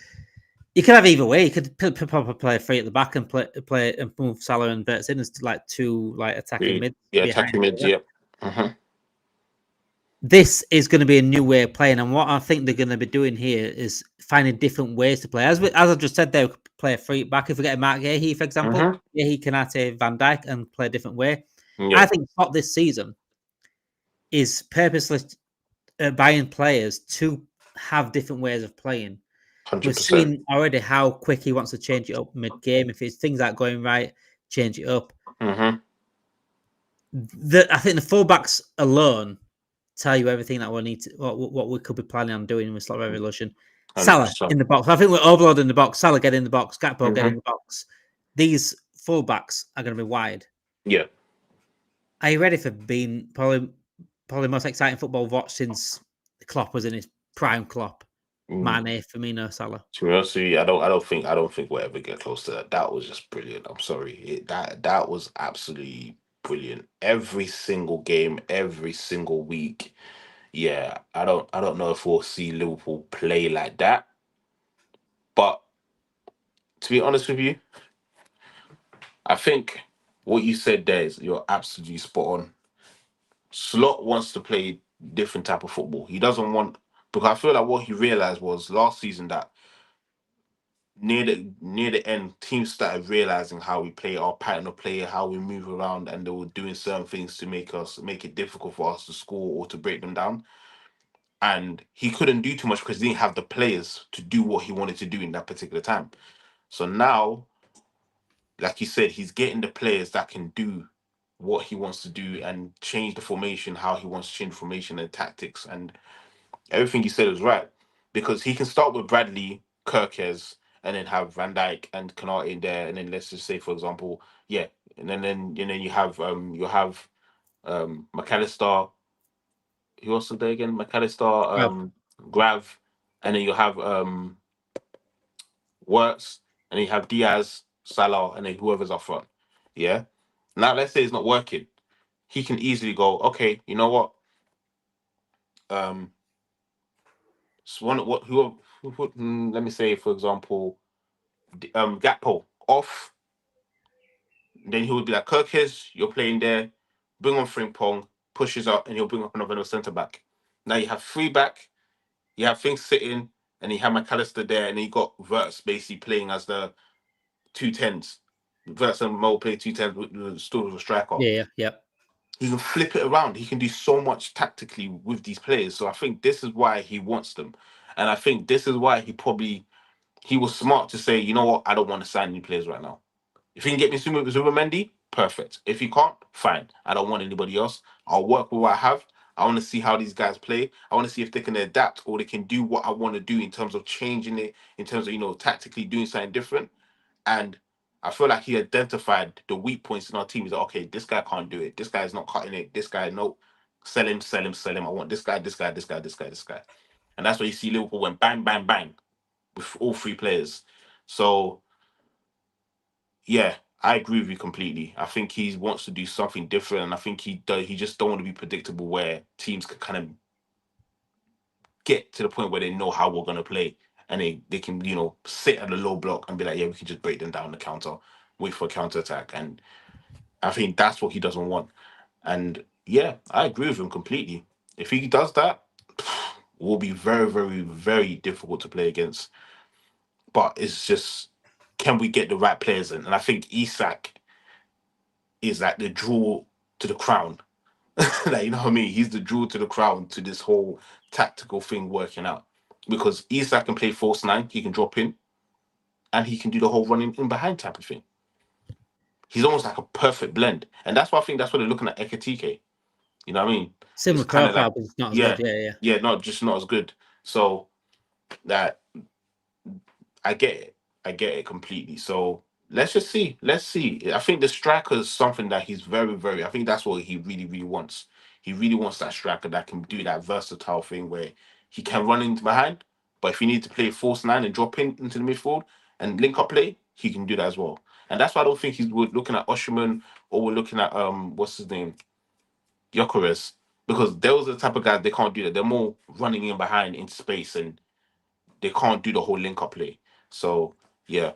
You could have either way. You could probably play free at the back and play and move Salah and Verts in as like two like attacking mids. Yeah, attacking mids. Yeah. This is going to be a new way of playing, and what I think they're going to be doing here is finding different ways to play. As I just said, they play a free back. If we get Marc Guehi, for example, Guehi, Kanate, Van Dijk, and play a different way. Yeah. I think Slot this season is purposely buying players to have different ways of playing. 100%. We've seen already how quick he wants to change it up mid-game. If things aren't going right, change it up. I think the fullbacks alone tell you everything that we need to, what we could be planning on doing with Slot Revolution. 100%. Salah in the box. I think we're overloading the box. Salah get in the box. Gakpo get in the box. These fullbacks are going to be wide. Yeah. Are you ready for being probably the most exciting football I've watched since Klopp was in his prime? Klopp, Mane, Firmino, Salah. To be honest with you, I don't think we'll ever get close to that. That was just brilliant. I'm sorry, that was absolutely brilliant. Every single game, every single week. Yeah, I don't know if we'll see Liverpool play like that. But to be honest with you, I think what you said there is you're absolutely spot on. Slot wants to play different type of football. He doesn't want, because I feel like what he realized was last season that near the end, teams started realizing how we play, our pattern of play, how we move around, and they were doing certain things to make it difficult for us to score or to break them down. And he couldn't do too much because he didn't have the players to do what he wanted to do in that particular time. So now, like you said, he's getting the players that can do what he wants to do and change the formation, how he wants to change formation and tactics. And everything you said was right. Because he can start with Bradley, Kerkez, and then have Van Dijk and Kanate in there. And then let's just say, for example, and then you have McAllister. Who else is there again? McAllister, Grav, and then you have Works, and then you have Diaz, Salah, and then whoever's up front. Yeah. Now let's say it's not working. He can easily go, okay, you know what? So let me say, for example, Gakpo off. Then he would be like, Kerkez, you're playing there. Bring on Frimpong, pushes up, and he'll bring up another centre back. Now you have three back. You have things sitting, and you have McAllister there, and then you got Verts basically playing as the 2 10s. Verts and Mo play 2 10s with still a striker. Yeah. He can flip it around. He can do so much tactically with these players. So I think this is why he wants them. And I think this is why he was smart to say, you know what, I don't want to sign new players right now. If he can get me Zubimendi, perfect. If he can't, fine. I don't want anybody else. I'll work with what I have. I want to see how these guys play. I want to see if they can adapt or they can do what I want to do in terms of changing it, in terms of, tactically doing something different. And I feel like he identified the weak points in our team. He's like, okay, this guy can't do it. This guy's not cutting it. This guy, no. Sell him. I want this guy. And that's why you see Liverpool went bang, bang, bang with all three players. So, yeah, I agree with you completely. I think he wants to do something different, and I think he just don't want to be predictable where teams could kind of get to the point where they know how we're going to play, and they can, sit at the low block and be like, yeah, we can just break them down the counter, wait for a counter attack. And I think that's what he doesn't want. And yeah, I agree with him completely. If he does that, will be very, very, very difficult to play against. But it's just, can we get the right players in? And I think Isak is like the draw to the crown. Like, you know what I mean? He's the draw to the crown to this whole tactical thing working out. Because Isak can play false nine, he can drop in, and he can do the whole running in behind type of thing. He's almost like a perfect blend, and that's why I think that's what they're looking at Ekitike. You know what I mean? Similar It's kind of like, profile, but it's not as yeah, good. Yeah. yeah, not as good. So that I get it. I get it completely. So let's just see. Let's see. I think the striker is something that he's very, very. I think that's what he really, really wants. He really wants that striker that can do that versatile thing where he can run into behind, but if you need to play false nine and drop in into the midfield and link up play, he can do that as well. And that's why I don't think he's we're looking at Osherman or we're looking at what's his name, Gyökeres, because those are the type of guys they can't do that. They're more running in behind in space and they can't do the whole link up play. So yeah.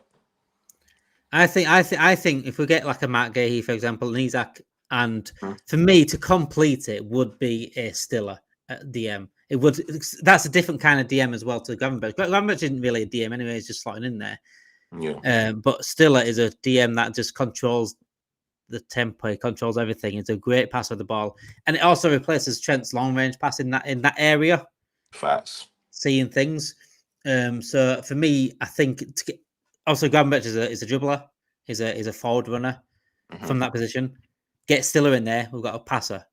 I think if we get like a Matt Guehi, for example, and Isak, and Mhm. for me to complete it would be a Stiller at DM. It would. That's a different kind of DM as well to Gravenberch. Gravenberch isn't really a DM anyway; he's just slotting in there. Yeah. But Stiller is a DM that just controls the tempo, he controls everything. It's a great pass of the ball, and it also replaces Trent's long range pass in that area, Facts. seeing things. So for me, I think also Gravenberch is a dribbler, is a forward runner Hmm. from that position. Get Stiller in there. We've got a passer,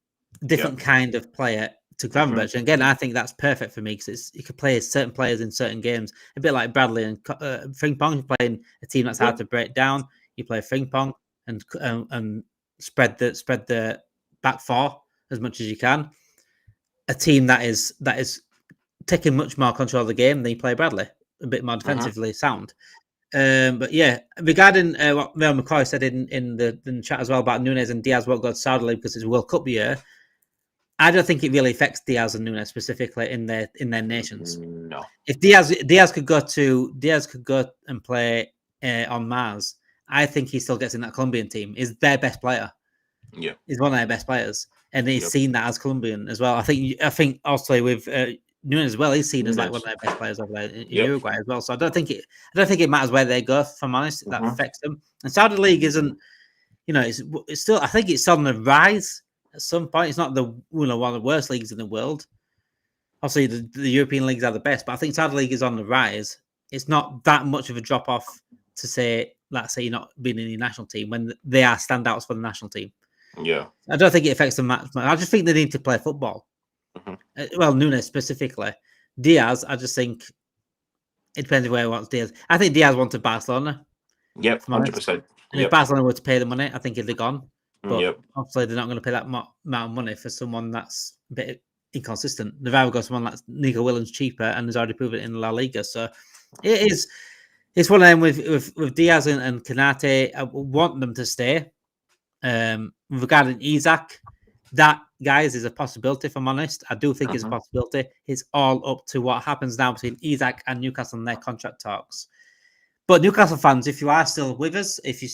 Yeah. different kind of player to Hmm. Gravenberch. And again, I think that's perfect for me because you could play certain players in certain games, a bit like Bradley and Frimpong. You're playing a team that's Yeah. hard to break down. You play Frimpong and spread the back four as much as you can. A team that is taking much more control of the game than you play Bradley, a bit more Hmm. defensively sound. But yeah, regarding what Mel McCoy said in the chat as well about Nunes and Diaz won't go to Saudi League because it's a World Cup year. I don't think it really affects Diaz and Nunes specifically in their nations. No. If Diaz could go and play on Mars, I think he still gets in that Colombian team. Is their best player. Yeah. He's one of their best players, and he's Yep. seen that as Colombian as well. I think also with Nunes as well, he's seen as like one of Nunes. their best players over there in Yep. Uruguay as well. So I don't think it matters where they go. If I'm honest, that Hmm. affects them. And Saudi League isn't, it's still. I think it's on the rise at some point. It's not one of the worst leagues in the world. Obviously, the European leagues are the best, but I think Saudi League is on the rise. It's not that much of a drop off to say, let's say, you're not being in the national team when they are standouts for the national team. Yeah. I don't think it affects them much. I just think they need to play football. Hmm. Well, Nunes specifically. Diaz, I just think it depends where he wants Diaz. I think Diaz wanted Barcelona, Yep. if I'm honest. 100%. And if Yep. Barcelona were to pay the money, I think he'd have gone. But Yep. obviously, they're not going to pay that amount of money for someone that's a bit inconsistent. They've either got someone like Nico Williams cheaper and has already proven it in La Liga. So it is. It's one of them with Diaz and Kanate. I want them to stay. Regarding Isak, that guys is a possibility. If I'm honest, I do think it's a Hmm. possibility. It's all up to what happens now between Isak and Newcastle and their contract talks. But Newcastle fans, if you are still with us, if you're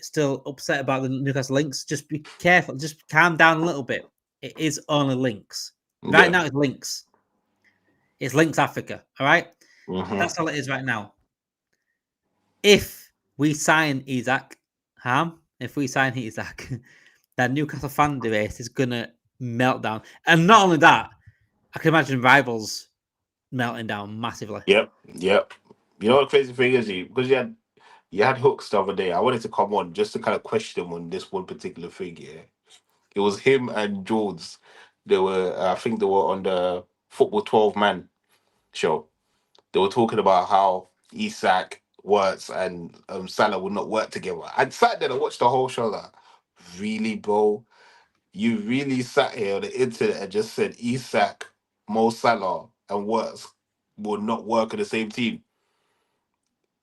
still upset about the Newcastle links, just be careful. Just calm down a little bit. It is only links. Right Yeah. now, it's links. It's links Africa. All right, Hmm. that's all it is right now. If we sign Isak, if we sign Isak, that Newcastle fan base is gonna melt down. And not only that, I can imagine rivals melting down massively. Yep. Yep. You know what the crazy thing is, because you had hooks the other day. I wanted to come on just to kind of question him on this one particular thing. Yeah, it was him and George. They were, I think, they were on the Football 12 Man show. They were talking about how Isak, Wirtz, and Salah would not work together. I sat there and watched the whole show. Like, really, bro? You really sat here on the internet and just said Isak, Mo Salah, and Wirtz would not work in the same team?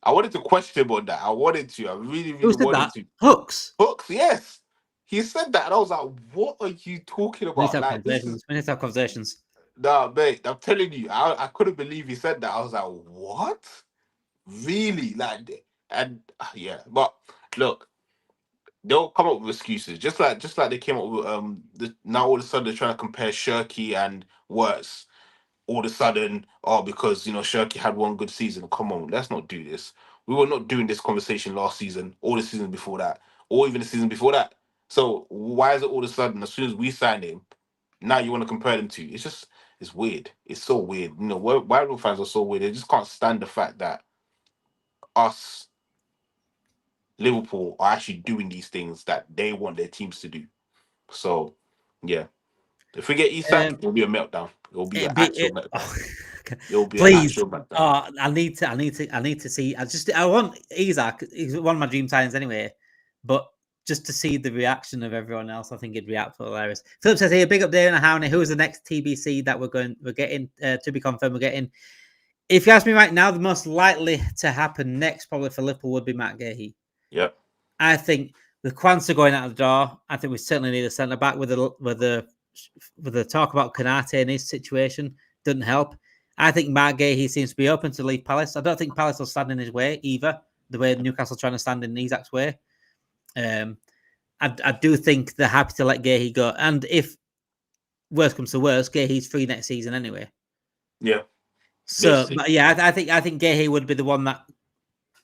I wanted to question him on that. I wanted to. I really, Who really said wanted that? to. Hooks. Hooks, yes. He said that, and I was like, "What are you talking We need to about? have Like, this is conversations. We need to have conversations. nah, mate. I'm telling you, I couldn't believe he said that. I was like, what? Really? Like, and yeah. But look, they'll come up with excuses, just like they came up with now all of a sudden they're trying to compare Shirky and Wirtz. All of a sudden, oh, because Shirky had one good season. Come on, let's not do this. We were not doing this conversation last season, or the season before that, or even the season before that. So why is it all of a sudden, as soon as we sign him, now you want to compare them to? It's weird. It's so weird. Why fans are so weird. They just can't stand the fact that us Liverpool are actually doing these things that they want their teams to do. So, yeah. If we get Isak, it'll be a meltdown. It'll be an actual meltdown. It'll be an please. actual meltdown. Oh, I need to see. I want Isak. He's one of my dream signings anyway. But just to see the reaction of everyone else, I think it'd be absolutely hilarious. Philip says here, big update on Howney. Who's the next TBC that we're getting to be confirmed? We're getting. If you ask me right now, the most likely to happen next, probably for Liverpool, would be Matt Guehi. Yep. I think with Kwanzaa going out the door, I think we certainly need a centre back with the talk about Konate in his situation doesn't help. I think Marc Guehi seems to be open to leave Palace. I don't think Palace will stand in his way either, the way Newcastle trying to stand in Isak's way. I do think they're happy to let Guehi go. And if worst comes to worst, Guehi's free next season anyway. Yeah. So, but yeah, I think Guehi would be the one that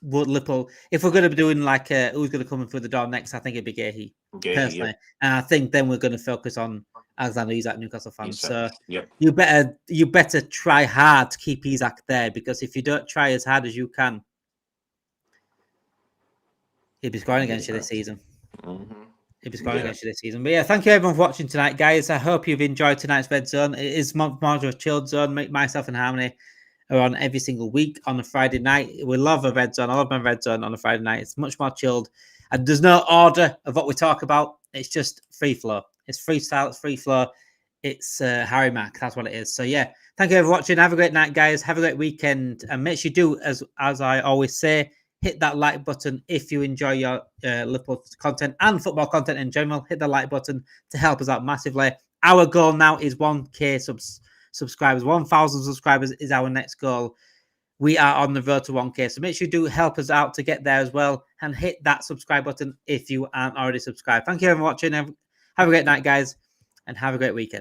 would Liverpool. If we're going to be doing like who's going to come in through the door next, I think it'd be Guehi personally. Yep. And I think then we're going to focus on Alexander Isak, Newcastle fans. So you better try hard to keep Isak there, because if you don't try as hard as you can, he'll be scoring against you this season. Mm-hmm. He'll be scoring against you this season. But yeah, thank you everyone for watching tonight, guys. I hope you've enjoyed tonight's Red Zone. It is more of a chilled zone. Myself and Harmony are on every single week on a Friday night. We love a Red Zone. I love my Red Zone on a Friday night. It's much more chilled. And there's no order of what we talk about. It's just free flow. It's freestyle. It's free flow. It's Harry Mac. That's what it is. So yeah, thank you for watching. Have a great night, guys. Have a great weekend. And make sure you do, as I always say, hit that like button if you enjoy your Liverpool content and football content in general. Hit the like button to help us out massively. Our goal now is 1K subscribers. 1,000 subscribers is our next goal. We are on the road to 1K. So make sure you do help us out to get there as well. And hit that subscribe button if you aren't already subscribed. Thank you for watching. Have a great night, guys. And have a great weekend.